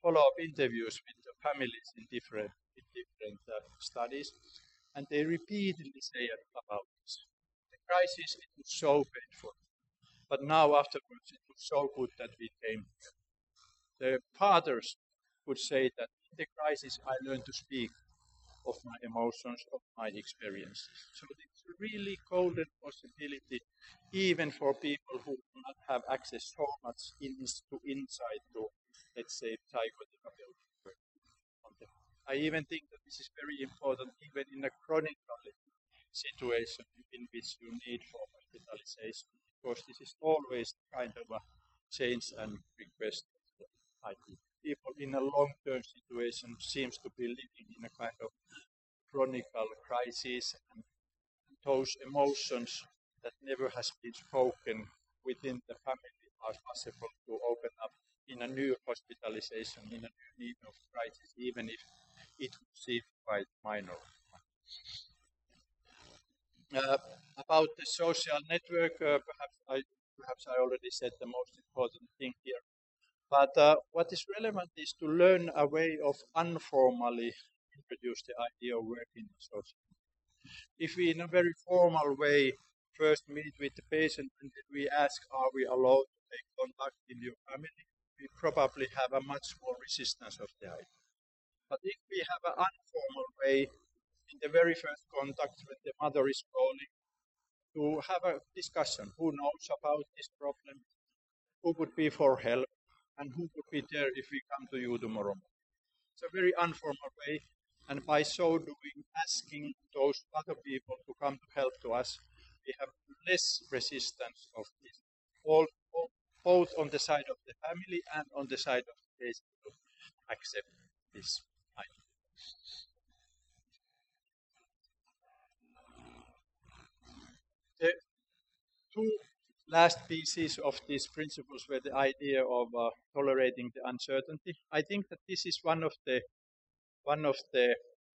follow-up interviews with the families in different studies, and they repeatedly say about this. The crisis, it was so painful. But now afterwards, it was so good that we came here. The fathers would say that in the crisis, I learned to speak of my emotions, of my experiences. So it's a really golden possibility, even for people who do not have access so much insight to, let's say, psychotherapeutic work. I even think that this is very important, even in a chronic situation in which you need for hospitalization, because this is always kind of a change and request. People in a long-term situation seems to be living in a kind of chronic crisis, and those emotions that never has been spoken within the family are possible to open up in a new hospitalization, in a new need of crisis, even if it would seem quite minor. About the social network, perhaps I already said the most important thing here. But what is relevant is to learn a way of informally introduce the idea of working in social network. If we, in a very formal way, first meet with the patient and we ask, are we allowed to take contact in your family, we probably have a much more resistance of the idea. But if we have an informal way, in the very first contact when the mother is calling, to have a discussion, who knows about this problem, who would be for help, and who would be there if we come to you tomorrow. It's a very informal way, and by so doing, asking those other people to come to help to us, we have less resistance of this, both on the side of the family and on the side of the patient to accept this idea. The two last pieces of these principles were the idea of tolerating the uncertainty. I think that this is one of the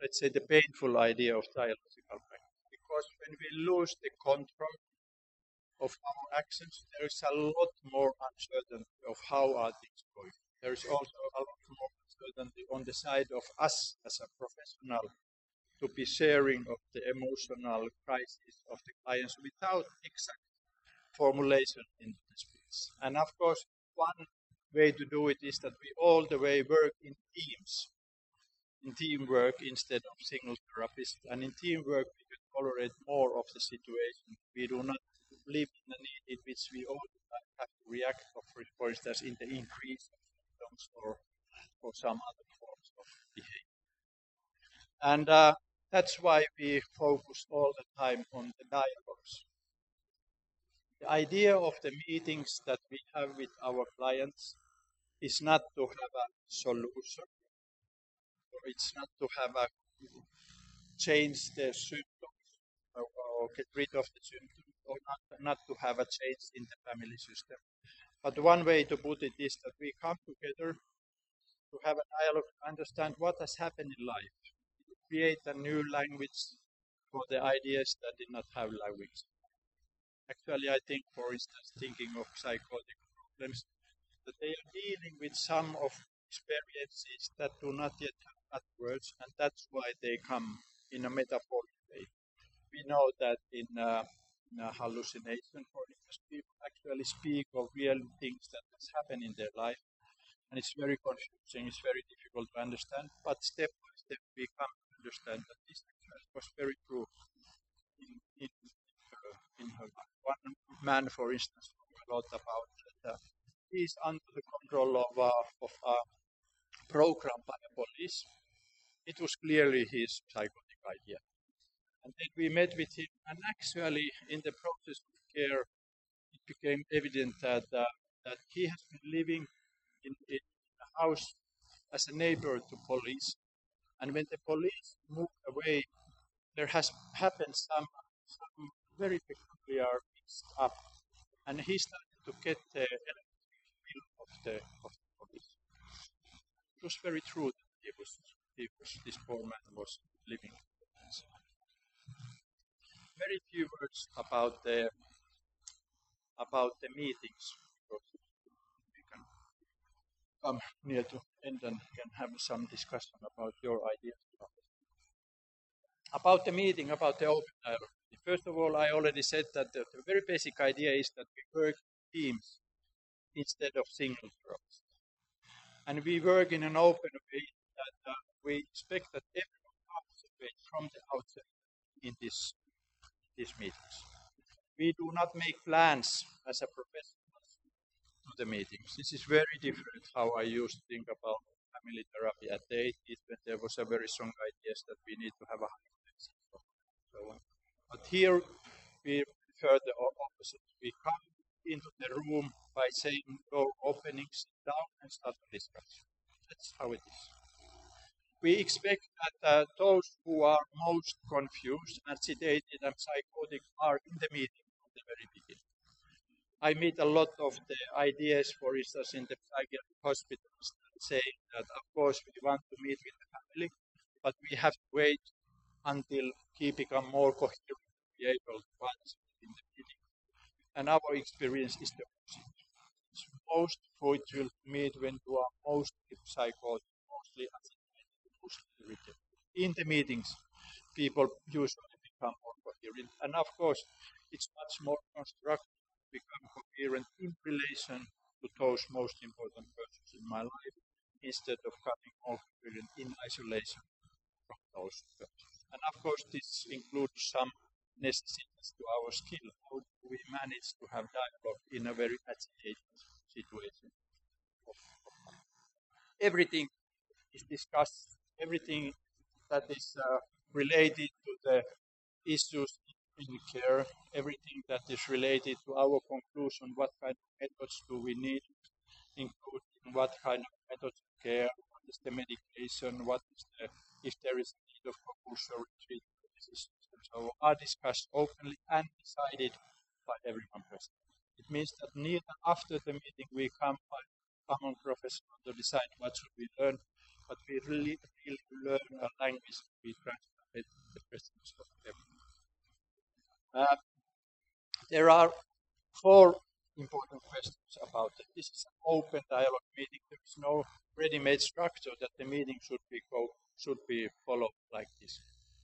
let's say the painful idea of dialogical practice, because when we lose the control of our actions, there is a lot more uncertainty of how are things going. There is also a lot more uncertainty on the side of us as a professional to be sharing of the emotional crisis of the clients without exact formulation in the speech. And of course, one way to do it is that we all the way work in teams, in teamwork instead of single therapists. And in teamwork, we can tolerate more of the situation. We do not live in a need in which we all the time have to react, for instance, in the increase of symptoms or some other forms of behavior. And that's why we focus all the time on the dialogues. The idea of the meetings that we have with our clients is not to have a solution, or it's not to have a change the symptoms or get rid of the symptoms, or not to have a change in the family system. But one way to put it is that we come together to have a dialogue to understand what has happened in life, to create a new language for the ideas that did not have language. Actually, I think, for instance, thinking of psychotic problems, that they are dealing with some of experiences that do not yet have words, and that's why they come in a metaphoric way. We know that in a hallucination, for instance, people actually speak of real things that has happened in their life, and it's very confusing, it's very difficult to understand, but step by step we come to understand that this actually was very true in her life. One man, for instance, talked a lot about that he is under the control of a program by the police. It was clearly his psychotic idea. And then we met with him, and actually, in the process of care, it became evident that he has been living in a house as a neighbor to police. And when the police moved away, there has happened some very peculiar mixed up, and he started to get the electric bill of the police. It was very true that this poor man was living. Very few words about the meetings, because we can come near to end and can have some discussion about your ideas about the meeting, about the open dialogue. First of all, I already said that the very basic idea is that we work in teams instead of single groups. And we work in an open way that we expect that everyone participates from the outset in these meetings. We do not make plans as a professional to the meetings. This is very different how I used to think about family therapy at the 80s, when there was a very strong idea that we need to have a high so on. But here we prefer the opposite. We come into the room by saying door opening, sit down, and start a discussion. That's how it is. We expect that those who are most confused, agitated, and psychotic are in the meeting from the very beginning. I meet a lot of the ideas, for instance, in the psychiatric hospitals, saying that, of course, we want to meet with the family, but we have to wait until he become more coherent to be able to participate in the meeting. And our experience is the opposite. It's most fruitful to meet when you are mostly psychotic, mostly agitated, mostly irritated. In the meetings, people usually become more coherent. And of course, it's much more constructive to become coherent in relation to those most important persons in my life, instead of becoming more coherent in isolation from those persons. And of course, this includes some necessities to our skill. How do we manage to have dialogue in a very agitated situation? Everything is discussed, everything that is related to the issues in care, everything that is related to our conclusion, what kind of methods do we need, including what kind of methods of care, what is the medication, what is the if there is a need of compulsory treatment decisions. So are discussed openly and decided by everyone present. It means that neither after the meeting we come among professionals to decide what should we learn, but we really learn a language that we translate the presence of everyone. There are 4 important questions about it. This is an open dialogue meeting. There is no ready-made structure that the meeting should be followed like this.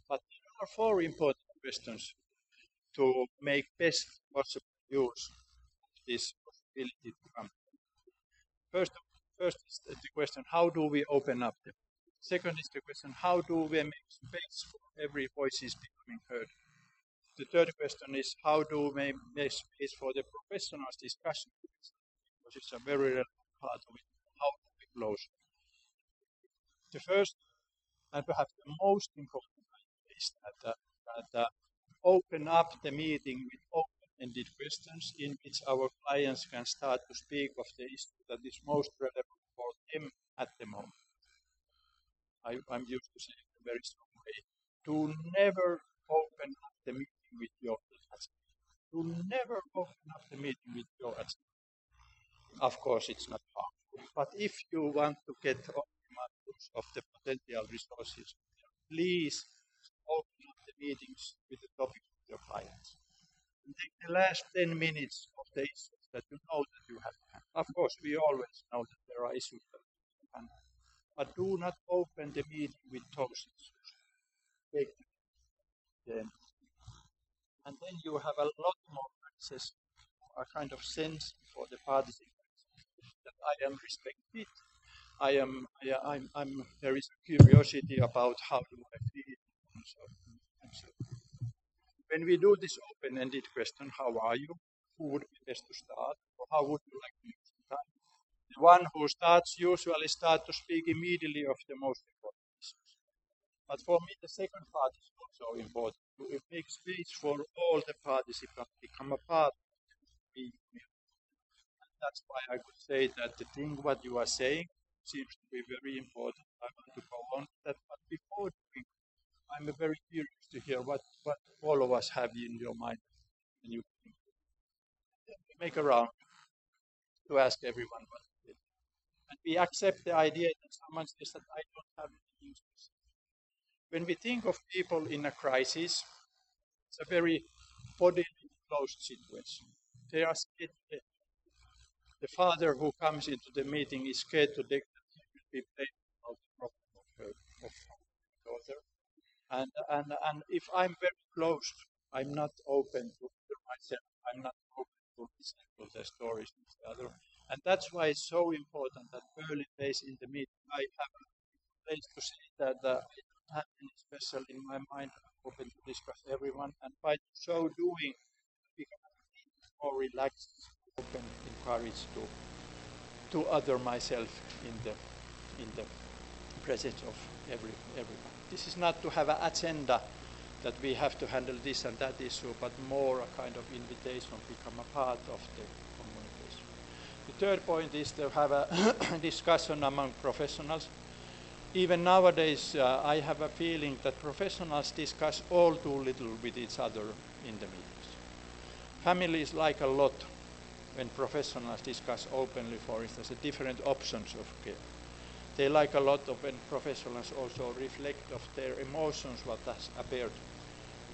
But there are 4 important questions to make best possible use of this possibility to come. First is the question, how do we open up? Second is the question, how do we make space for every voice is becoming heard? The third question is, how do we make space for the professionals' discussion? Because it's a very relevant part of it. How do we close? The first and perhaps the most important is that open up the meeting with open-ended questions in which our clients can start to speak of the issue that is most relevant for them at the moment. I'm used to saying in a very strong way, do never open up the meeting with your attachment. Do never open up the meeting with your attachment. Of course, it's not harmful, but if you want to get optimal use of the potential resources, please open up the meetings with the topic of your clients. And take the last 10 minutes of the issues that you know that you have to handle. Of course, we always know that there are issues that we have to handle. But do not open the meeting with those issues. Take them. And then you have a lot more access, a kind of sense for the participants that I am respected. There is a curiosity about how do I feel, and so. When we do this open-ended question, how are you? Who would be best to start? Or how would you like to use the time? The one who starts usually starts to speak immediately of the most important issues. But for me, the second part is also important. To make space for all the participants to become a part of the meeting. And that's why I could say that the thing what you are saying seems to be very important. I want to go on to that. But before doing, I'm very curious to hear what all of us have in your mind. And you make a round to ask everyone what it is. And we accept the idea that someone says that I don't have anything specific. When we think of people in a crisis, it's a very bodily closed situation. They are scared. The father who comes into the meeting is scared to death that he will be blamed about the problem of her daughter. And if I'm very closed, I'm not open to myself. I'm not open to listen to the stories of the other. And that's why it's so important that early days in the meeting, I have a place to say that I don't have any special in my mind. I'm open to discuss everyone. And by so doing, become more relaxed, open, encouraged to other myself in the presence of everyone. This is not to have an agenda that we have to handle this and that issue, but more a kind of invitation to become a part of the communication. The third point is to have a discussion among professionals. Even nowadays, I have a feeling that professionals discuss all too little with each other in the meetings. Families like a lot when professionals discuss openly, for instance, the different options of care. They like a lot of when professionals also reflect of their emotions, what has appeared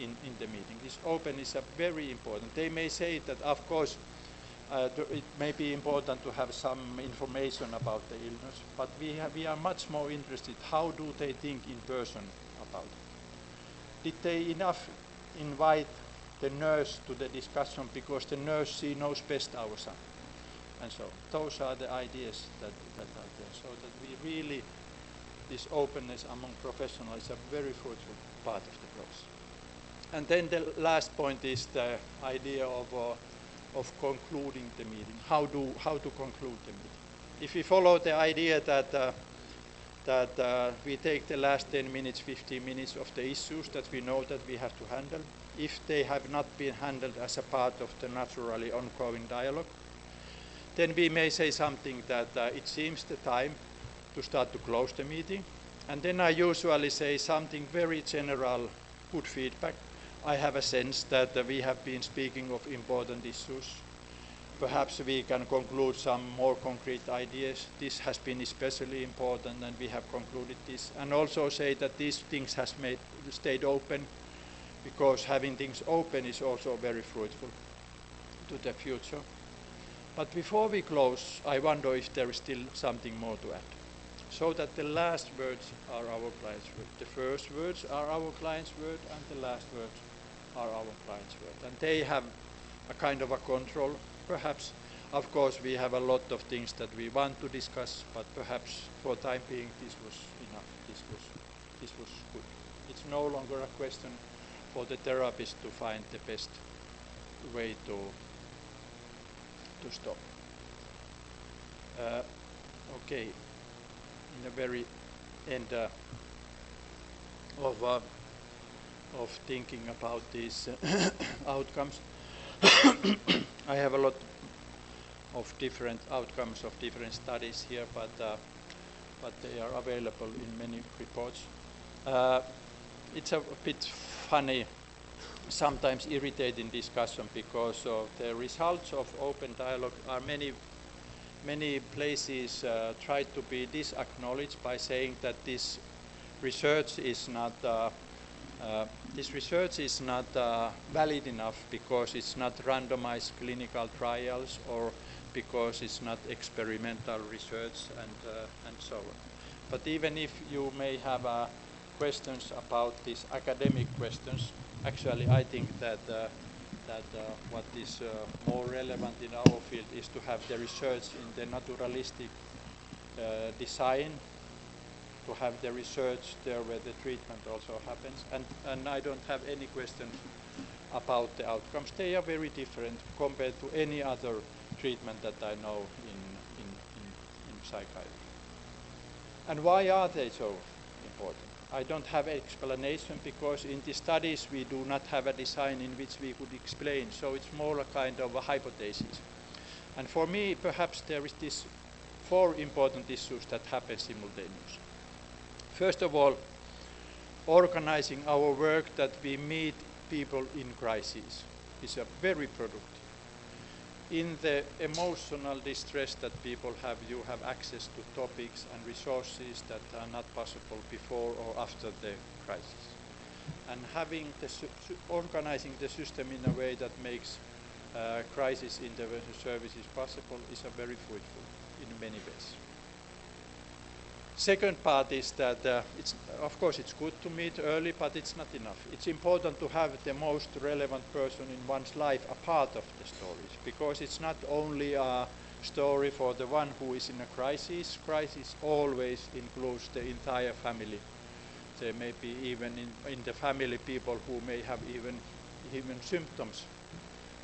in the meeting. This openness is very important. They may say that, of course, it may be important to have some information about the illness, but we are much more interested, how do they think in person about it? Did they enough invite the nurse to the discussion because the nurse, she knows best our son? And so those are the ideas that are there. So that we really, this openness among professionals is a very fruitful part of the process. And then the last point is the idea of concluding the meeting. How to conclude the meeting? If we follow the idea that we take the last 10 minutes, 15 minutes of the issues that we know that we have to handle, if they have not been handled as a part of the naturally ongoing dialogue, then we may say something that it seems the time to start to close the meeting, And then I usually say something very general, good feedback. I have a sense that we have been speaking of important issues. Perhaps we can conclude some more concrete ideas. This has been especially important and we have concluded this. And also say that these things has stayed open, because having things open is also very fruitful to the future. But before we close, I wonder if there is still something more to add. So that the last words are our client's word. The first words are our client's word and the last words are our client's word. And they have a kind of a control, perhaps. Of course, we have a lot of things that we want to discuss, but perhaps for time being this was enough. This was good. It's no longer a question for the therapist to find the best way to stop. Okay, in the very end of thinking about these outcomes, I have a lot of different outcomes of different studies here, but they are available in many reports. It's a bit funny, sometimes irritating discussion, because the results of open dialogue are many places try to be disacknowledged by saying that this research is not valid enough because it's not randomized clinical trials, or because it's not experimental research, and so on. But even if you may have questions about these academic questions, actually I think that what is more relevant in our field is to have the research in the naturalistic design, to have the research there where the treatment also happens. And I don't have any questions about the outcomes. They are very different compared to any other treatment that I know in psychiatry. And why are they so important? I don't have an explanation, because in the studies we do not have a design in which we could explain, so it's more a kind of a hypothesis. And for me, perhaps there is these 4 important issues that happen simultaneously. First of all, organizing our work that we meet people in crisis is a very productive. In the emotional distress that people have, you have access to topics and resources that are not possible before or after the crisis. And having organizing the system in a way that makes crisis intervention services possible is a very fruitful in many ways. Second part is that of course it's good to meet early, but it's not enough. It's important to have the most relevant person in one's life a part of the stories, because it's not only a story for the one who is in a crisis. Crisis always includes the entire family. There may be even in the family people who may have even symptoms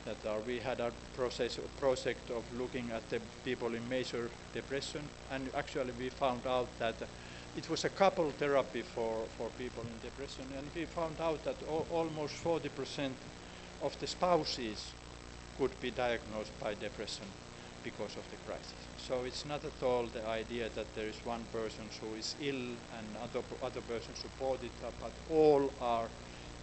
that are. We had a project of looking at the people in major depression, and actually we found out that it was a couple therapy for people in depression, and we found out that almost 40% of the spouses could be diagnosed by depression because of the crisis. So it's not at all the idea that there is one person who is ill and other person supported, but all are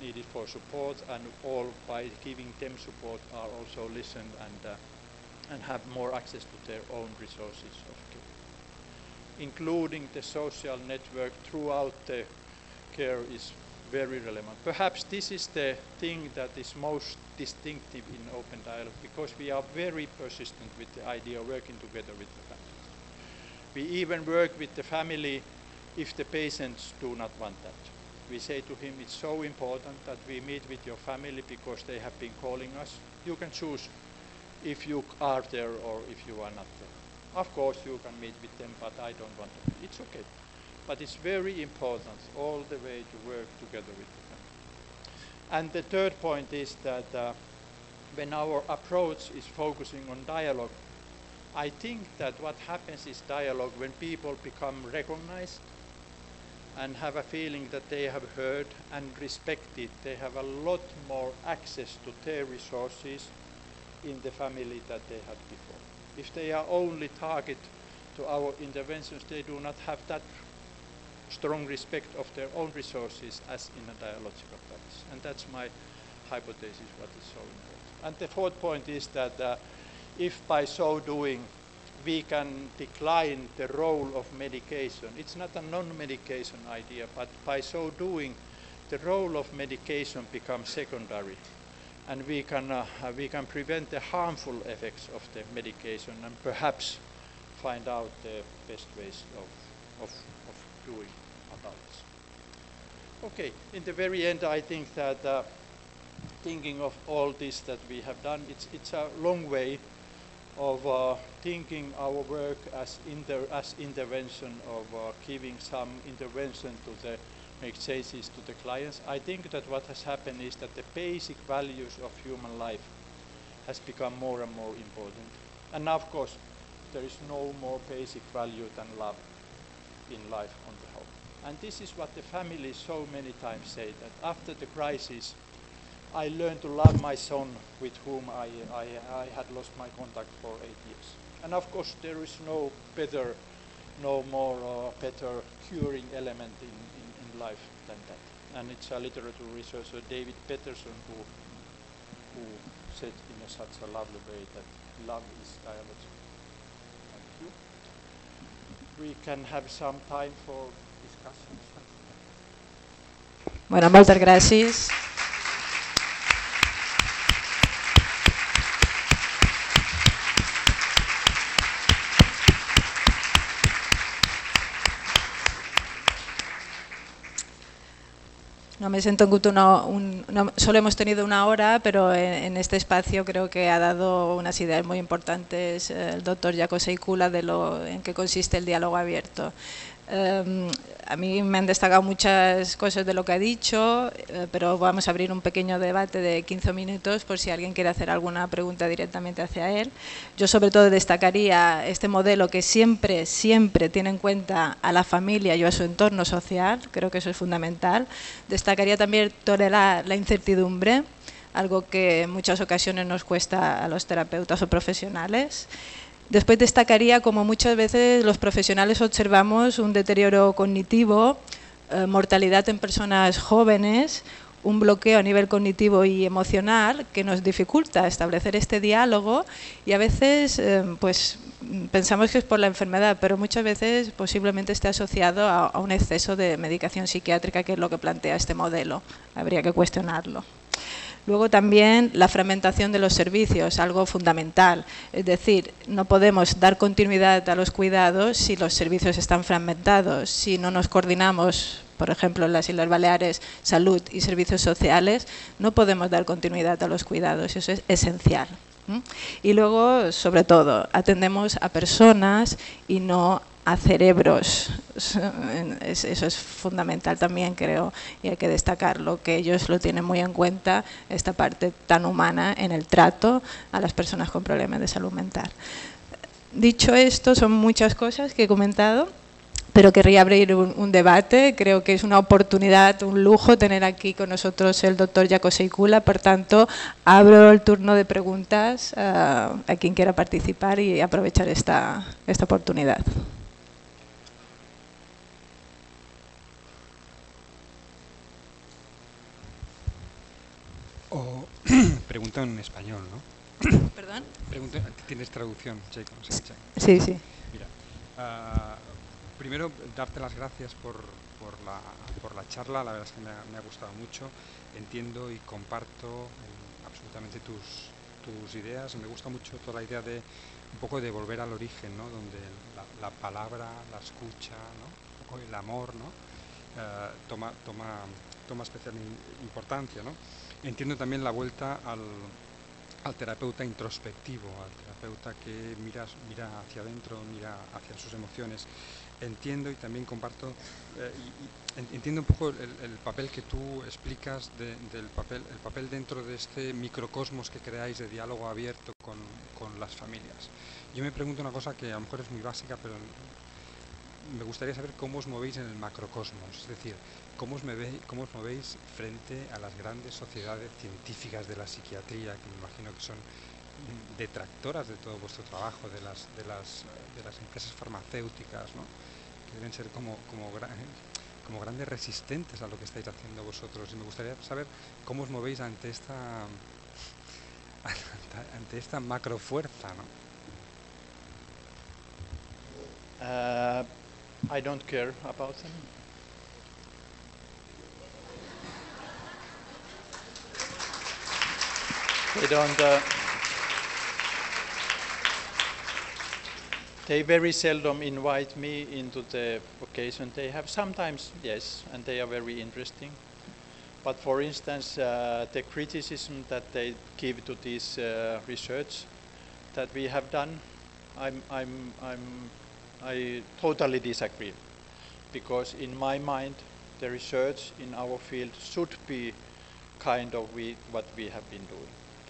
needed for support, and all, by giving them support, are also listened and have more access to their own resources of care. Including the social network throughout the care is very relevant. Perhaps this is the thing that is most distinctive in open dialogue, because we are very persistent with the idea of working together with the family. We even work with the family if the patients do not want that. We say to him, it's so important that we meet with your family because they have been calling us. You can choose if you are there or if you are not there. Of course you can meet with them, but I don't want to. It's okay. But it's very important all the way to work together with the family. And the third point is that when our approach is focusing on dialogue, I think that what happens is dialogue when people become recognized and have a feeling that they have heard and respected. They have a lot more access to their resources in the family that they had before. If they are only target to our interventions, they do not have that strong respect of their own resources as in a dialogical practice. And that's my hypothesis, what is so important. And the fourth point is that if by so doing we can decline the role of medication, it's not a non-medication idea, but by so doing the role of medication becomes secondary, and we can prevent the harmful effects of the medication and perhaps find out the best ways of doing about this. Okay, in the very end, I think that thinking of all this that we have done, it's a long way of thinking our work as intervention, of giving some intervention to the exchanges to the clients. I think that what has happened is that the basic values of human life has become more and more important. And now, of course, there is no more basic value than love in life on the whole. And this is what the families so many times say, that after the crisis, I learned to love my son with whom I had lost my contact for 8 years. And of course, there is no more better curing element in life than that. And it's a literature researcher, David Peterson, who said in such a lovely way that love is dialogue. Thank you. We can have some time for discussions. Bueno, moltes gràcies. Només hem tingut solo hemos tenido una hora, pero en este espacio creo que ha dado unas ideas muy importantes el doctor Jaco Seikula en qué consiste el diálogo abierto. A mí me han destacado muchas cosas de lo que ha dicho, pero vamos a abrir un pequeño debate de 15 minutos por si alguien quiere hacer alguna pregunta directamente hacia él. Yo sobre todo destacaría este modelo que siempre tiene en cuenta a la familia y a su entorno social, creo que eso es fundamental. Destacaría también tolerar la incertidumbre, algo que en muchas ocasiones nos cuesta a los terapeutas o profesionales. Después destacaría como muchas veces los profesionales observamos un deterioro cognitivo, mortalidad en personas jóvenes, un bloqueo a nivel cognitivo y emocional que nos dificulta establecer este diálogo y a veces pues pensamos que es por la enfermedad, pero muchas veces posiblemente esté asociado a un exceso de medicación psiquiátrica, que es lo que plantea este modelo. Habría que cuestionarlo. Luego también la fragmentación de los servicios, algo fundamental. Es decir, no podemos dar continuidad a los cuidados si los servicios están fragmentados, si no nos coordinamos, por ejemplo, en las Islas Baleares, salud y servicios sociales, no podemos dar continuidad a los cuidados, eso es esencial. Y luego, sobre todo, atendemos a personas y no a cerebros. Eso es fundamental también, creo, y hay que destacarlo, que ellos lo tienen muy en cuenta, esta parte tan humana en el trato a las personas con problemas de salud mental. Dicho esto, son muchas cosas que he comentado, pero querría abrir un debate. Creo que es una oportunidad, un lujo tener aquí con nosotros el doctor Jaco Seikula. Por tanto, abro el turno de preguntas a quien quiera participar y aprovechar esta oportunidad. O pregunta en español, ¿no? ¿Perdón? Pregunta, ¿tienes traducción, Jaco? Sí, sí. Mira, primero darte las gracias por la charla, la verdad es que me ha gustado mucho, entiendo y comparto absolutamente tus ideas, me gusta mucho toda la idea de un poco de volver al origen, ¿no? Donde la palabra, la escucha, ¿no? Un poco el amor, ¿no? Toma especial importancia, ¿no? Entiendo también la vuelta al terapeuta introspectivo, al terapeuta que mira hacia adentro, mira hacia sus emociones. Entiendo y también comparto, entiendo un poco el papel que tú explicas el papel dentro de este microcosmos que creáis de diálogo abierto con las familias. Yo me pregunto una cosa que a lo mejor es muy básica, pero me gustaría saber cómo os movéis en el macrocosmos, es decir, cómo os movéis frente a las grandes sociedades científicas de la psiquiatría, que me imagino que son detractoras de todo vuestro trabajo, de las empresas farmacéuticas, ¿no? Que deben ser como como grandes resistentes a lo que estáis haciendo vosotros. Y me gustaría saber cómo os movéis ante esta macrofuerza, ¿no? I don't care about them. They don't. They very seldom invite me into the occasion. They have sometimes, yes, and they are very interesting. But for instance, the criticism that they give to this research that we have done, I totally disagree, because in my mind, the research in our field should be kind of what we have been doing,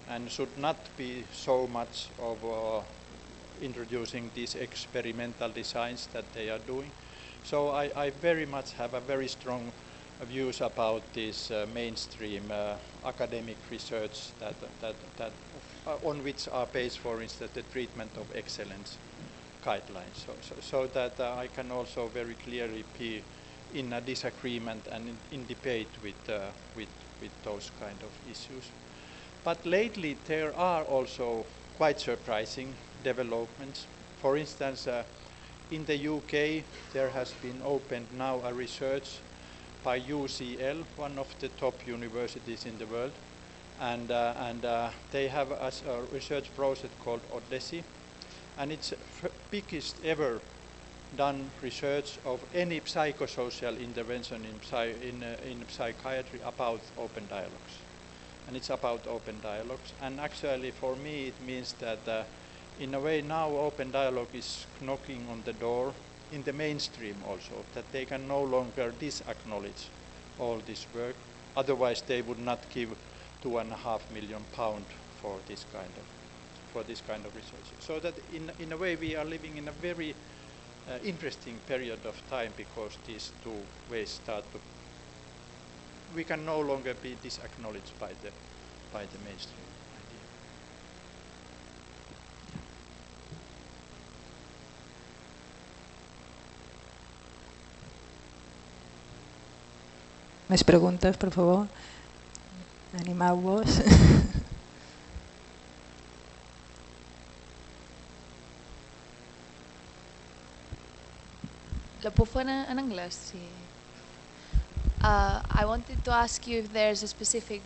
and should not be so much of introducing these experimental designs that they are doing. So I very much have a very strong views about this mainstream academic research that on which are based, for instance, the treatment of excellence guidelines. So that I can also very clearly be in a disagreement and in debate with those kind of issues. But lately there are also quite surprising developments. For instance, in the UK there has been opened now a research by UCL, one of the top universities in the world, and they have a research project called Odyssey, and it's biggest ever done research of any psychosocial intervention in psychiatry about open dialogues. And it's about open dialogues. And actually for me it means that in a way now open dialogue is knocking on the door in the mainstream also, that they can no longer disacknowledge all this work. Otherwise they would not give £2.5 million for this kind of research. So that in a way we are living in a very interesting period of time, because these two ways start to, we can no longer be disacknowledged by the mainstream idea. Més preguntes, per favor? Animeu-vos. ¿Lo puedo hacer en inglés? Sí. I wanted to ask you if there's a specific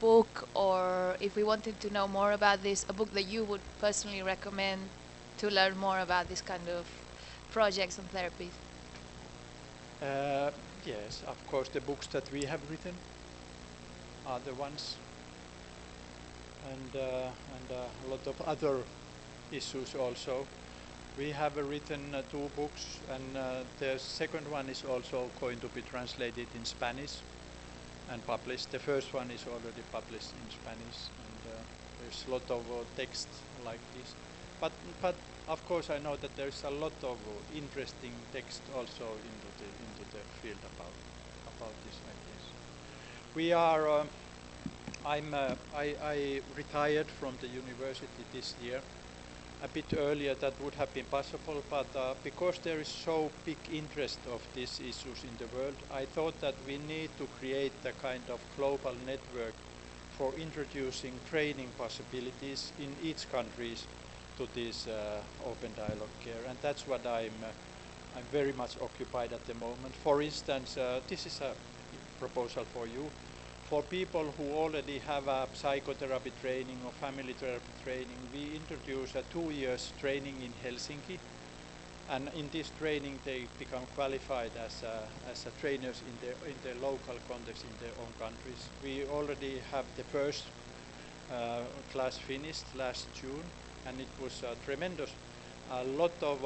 book, or if we wanted to know more about this, a book that you would personally recommend to learn more about this kind of projects and therapies. Yes, of course, the books that we have written are the ones, and a lot of other issues also. We have written 2 books, and the second one is also going to be translated in Spanish and published. The first one is already published in Spanish, and there's a lot of text like this. But of course I know that there's a lot of interesting text also into the field about these ideas. We are. I retired from the university this year. A bit earlier that would have been possible, but because there is so big interest of these issues in the world, I thought that we need to create a kind of global network for introducing training possibilities in each country to this open dialogue care, and that's what I'm very much occupied at the moment. For instance, this is a proposal for you. For people who already have a psychotherapy training or family therapy training, we introduce a 2 years training in Helsinki, and in this training they become qualified as trainers in their local context in their own countries. We already have the first class finished last June, and it was tremendous. A lot of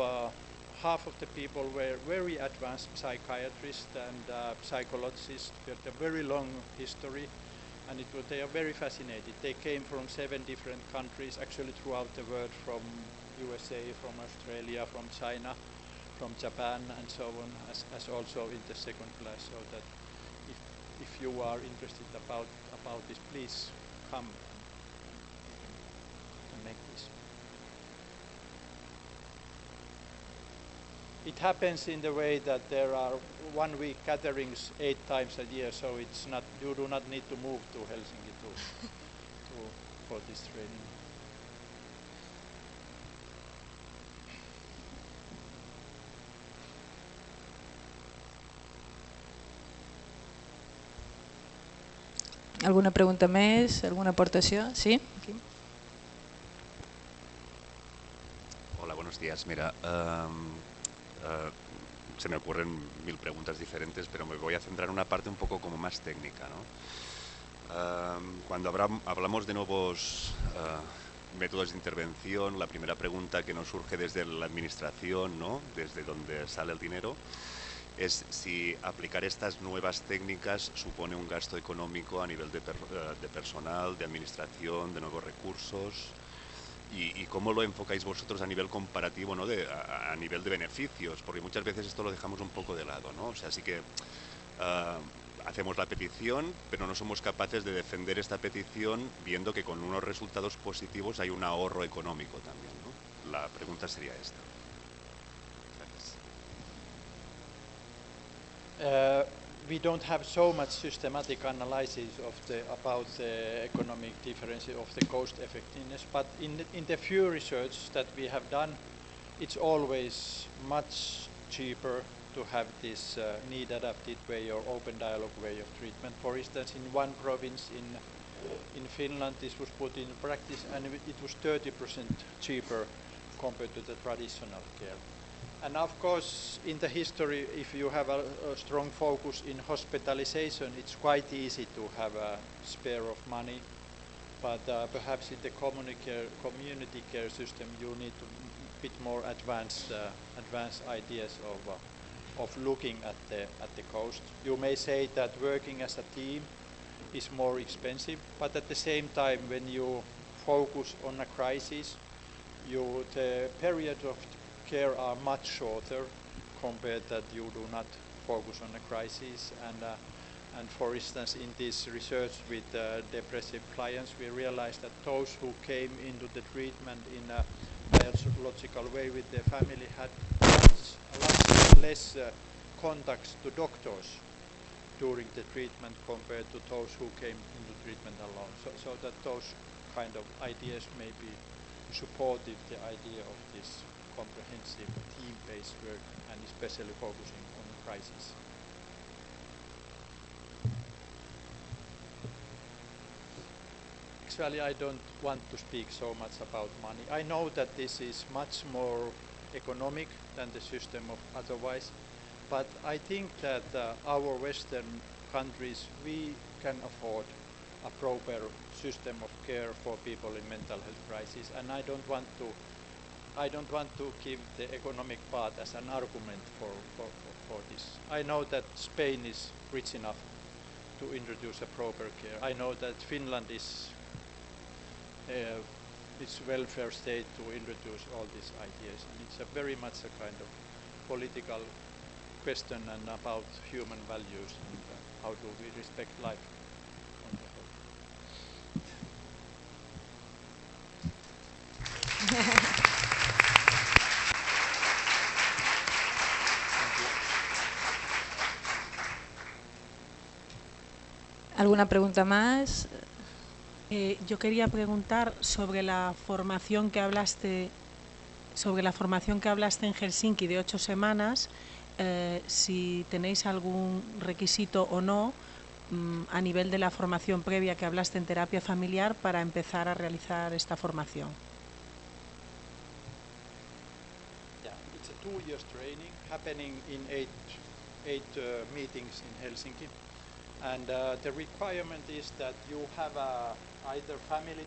half of the people were very advanced psychiatrists and psychologists with a very long history, and they are very fascinated. They came from 7 different countries, actually throughout the world, from USA, from Australia, from China, from Japan, and so on, as also in the second class. So that if you are interested about this, please come and make this. it happens in the way that there are 1 week gatherings 8 times a year, so it's not, you do not need to move to Helsinki for this training. Alguna pregunta més? Alguna aportació? Sí? Aquí. Hola, buenos días. Mira, se me ocurren 1000 preguntas diferentes, pero me voy a centrar en una parte un poco como más técnica, ¿no? Cuando hablamos de nuevos métodos de intervención, la primera pregunta que nos surge desde la administración, ¿no? Desde donde sale el dinero, es si aplicar estas nuevas técnicas supone un gasto económico a nivel de personal, de administración, de nuevos recursos, y cómo lo enfocáis vosotros a nivel comparativo, ¿no? A nivel de beneficios, porque muchas veces esto lo dejamos un poco de lado, ¿no? O sea, sí que hacemos la petición, pero no somos capaces de defender esta petición viendo que con unos resultados positivos hay un ahorro económico también, ¿no? La pregunta sería esta. We don't have so much systematic analysis about the economic difference of the cost effectiveness, but in the few research that we have done, it's always much cheaper to have this need-adapted way or open dialogue way of treatment. For instance, in one province in Finland, this was put in practice, and it was 30% cheaper compared to the traditional care. And of course, in the history, if you have a strong focus in hospitalization, it's quite easy to have a spare of money. But perhaps in the community care system, you need to bit more advanced ideas of looking at the cost. You may say that working as a team is more expensive, but at the same time, when you focus on a crisis, the period of care are much shorter compared that you do not focus on a crisis. And for instance, in this research with depressive clients, we realized that those who came into the treatment in a biological way with their family had a lot less contacts to doctors during the treatment compared to those who came into treatment alone. So that those kind of ideas may be supportive, the idea of this comprehensive team-based work, and especially focusing on crisis. Actually, I don't want to speak so much about money. I know that this is much more economic than the system of otherwise, but I think that our Western countries, we can afford a proper system of care for people in mental health crisis, and I don't want to give the economic part as an argument for this. I know that Spain is rich enough to introduce a proper care. I know that Finland is its welfare state to introduce all these ideas, and it's a very much a kind of political question and about human values and how do we respect life on the whole. ¿Alguna pregunta más? Yo quería preguntar sobre la formación que hablaste en Helsinki de 8 semanas, si tenéis algún requisito o no a nivel de la formación previa que hablaste en terapia familiar para empezar a realizar esta formación. Yeah, it's a 2 years training happening in eight meetings in Helsinki. And the requirement is that you have either family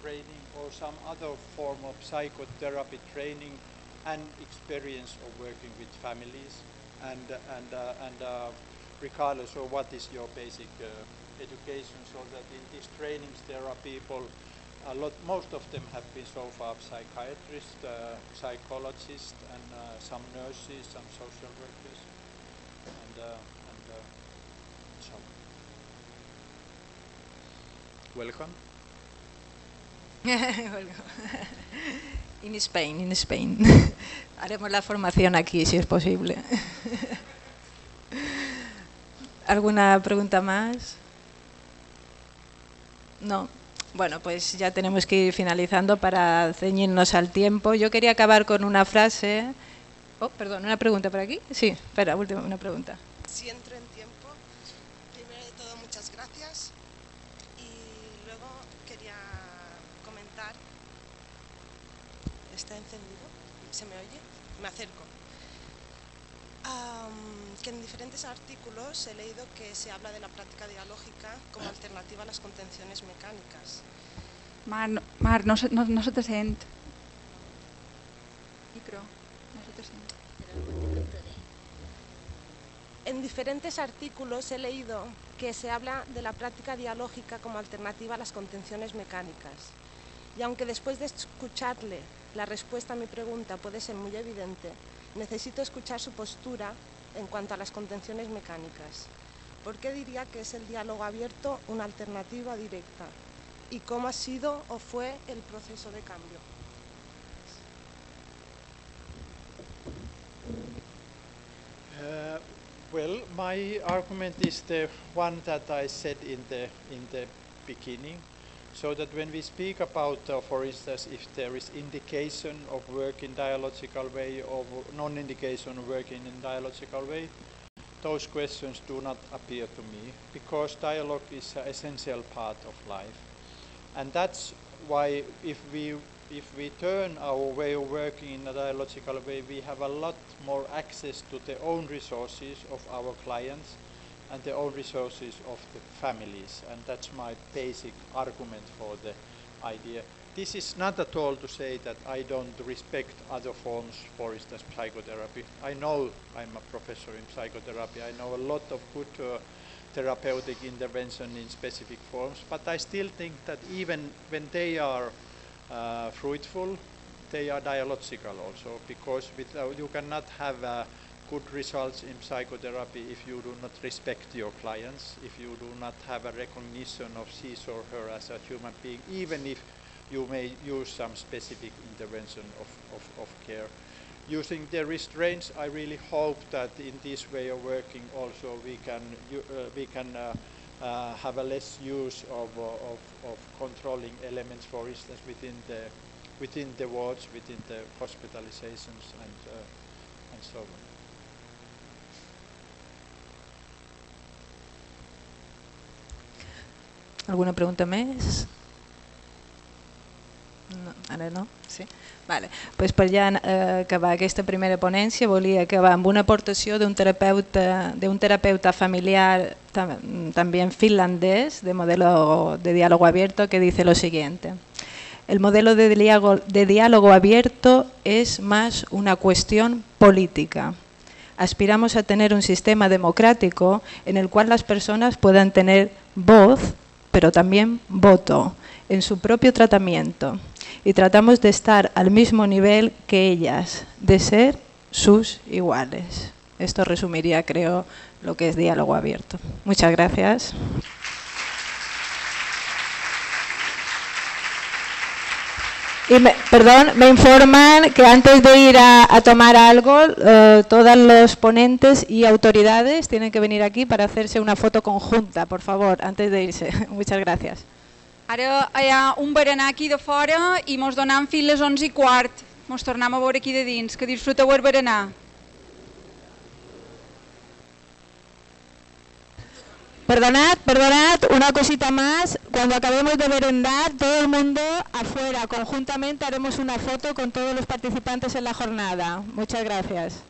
training or some other form of psychotherapy training and experience of working with families. And regardless of what is your basic education, so that in these trainings there are people, most of them have been so far psychiatrists, psychologists, and some nurses, some social workers, and so welcome. In Spain. Haremos la formación aquí, si es posible. ¿Alguna pregunta más? No. Bueno, pues ya tenemos que ir finalizando para ceñirnos al tiempo. Yo quería acabar con una frase. Oh, perdón, ¿una pregunta por aquí? Sí, espera, última, una pregunta. Si entro en tiempo, primero de todo muchas gracias y luego quería comentar, ¿está encendido? ¿Se me oye? Me acerco. Que en diferentes artículos he leído que se habla de la práctica dialógica como alternativa a las contenciones mecánicas. Mar, no se te sent. Micro, no se te sent. En diferentes artículos he leído que se habla de la práctica dialógica como alternativa a las contenciones mecánicas. Y aunque después de escucharle la respuesta a mi pregunta puede ser muy evidente, necesito escuchar su postura en cuanto a las contenciones mecánicas. ¿Por qué diría que es el diálogo abierto una alternativa directa? ¿Y cómo ha sido o fue el proceso de cambio? Well, my argument is the one that I said in the beginning, so that when we speak about, for instance, if there is indication of work in dialogical way or non-indication of working in dialogical way, those questions do not appear to me, because dialogue is an essential part of life. And that's why if we turn our way of working in a dialogical way, we have a lot more access to the own resources of our clients and the own resources of the families. And that's my basic argument for the idea. This is not at all to say that I don't respect other forms, for instance, psychotherapy. I know I'm a professor in psychotherapy. I know a lot of good therapeutic intervention in specific forms, but I still think that even when they are fruitful, they are dialogical also, because you cannot have good results in psychotherapy if you do not respect your clients, if you do not have a recognition of his or her as a human being, even if you may use some specific intervention of care. Using the restraints, I really hope that in this way of working also we can have a less use of controlling elements, for instance, within the wards, within the hospitalizations, and so on. ¿Alguna pregunta més? No, ara no? Sí? Vale. Pues per ja acabar aquesta primera ponència volia acabar amb una aportació d'un terapeuta familiar también finlandés de modelo de diálogo abierto que dice lo siguiente: el modelo de diálogo abierto es más una cuestión política. Aspiramos a tener un sistema democrático en el cual las personas puedan tener voz, pero también voto en su propio tratamiento, y tratamos de estar al mismo nivel que ellas, de ser sus iguales. Esto resumiría, creo, lo que es diálogo abierto. Muchas gracias. Y me informan que antes de ir a tomar algo, todos los ponentes y autoridades tienen que venir aquí para hacerse una foto conjunta, por favor, antes de irse. Muchas gracias. Ara hi ha un berenar aquí de fora i mos donem fins les 11:15. Mos tornem a veure aquí de dins. Que disfruteu el berenar. Perdonad, una cosita más. Cuando acabemos de merendar, todo el mundo afuera, conjuntamente haremos una foto con todos los participantes en la jornada. Muchas gracias.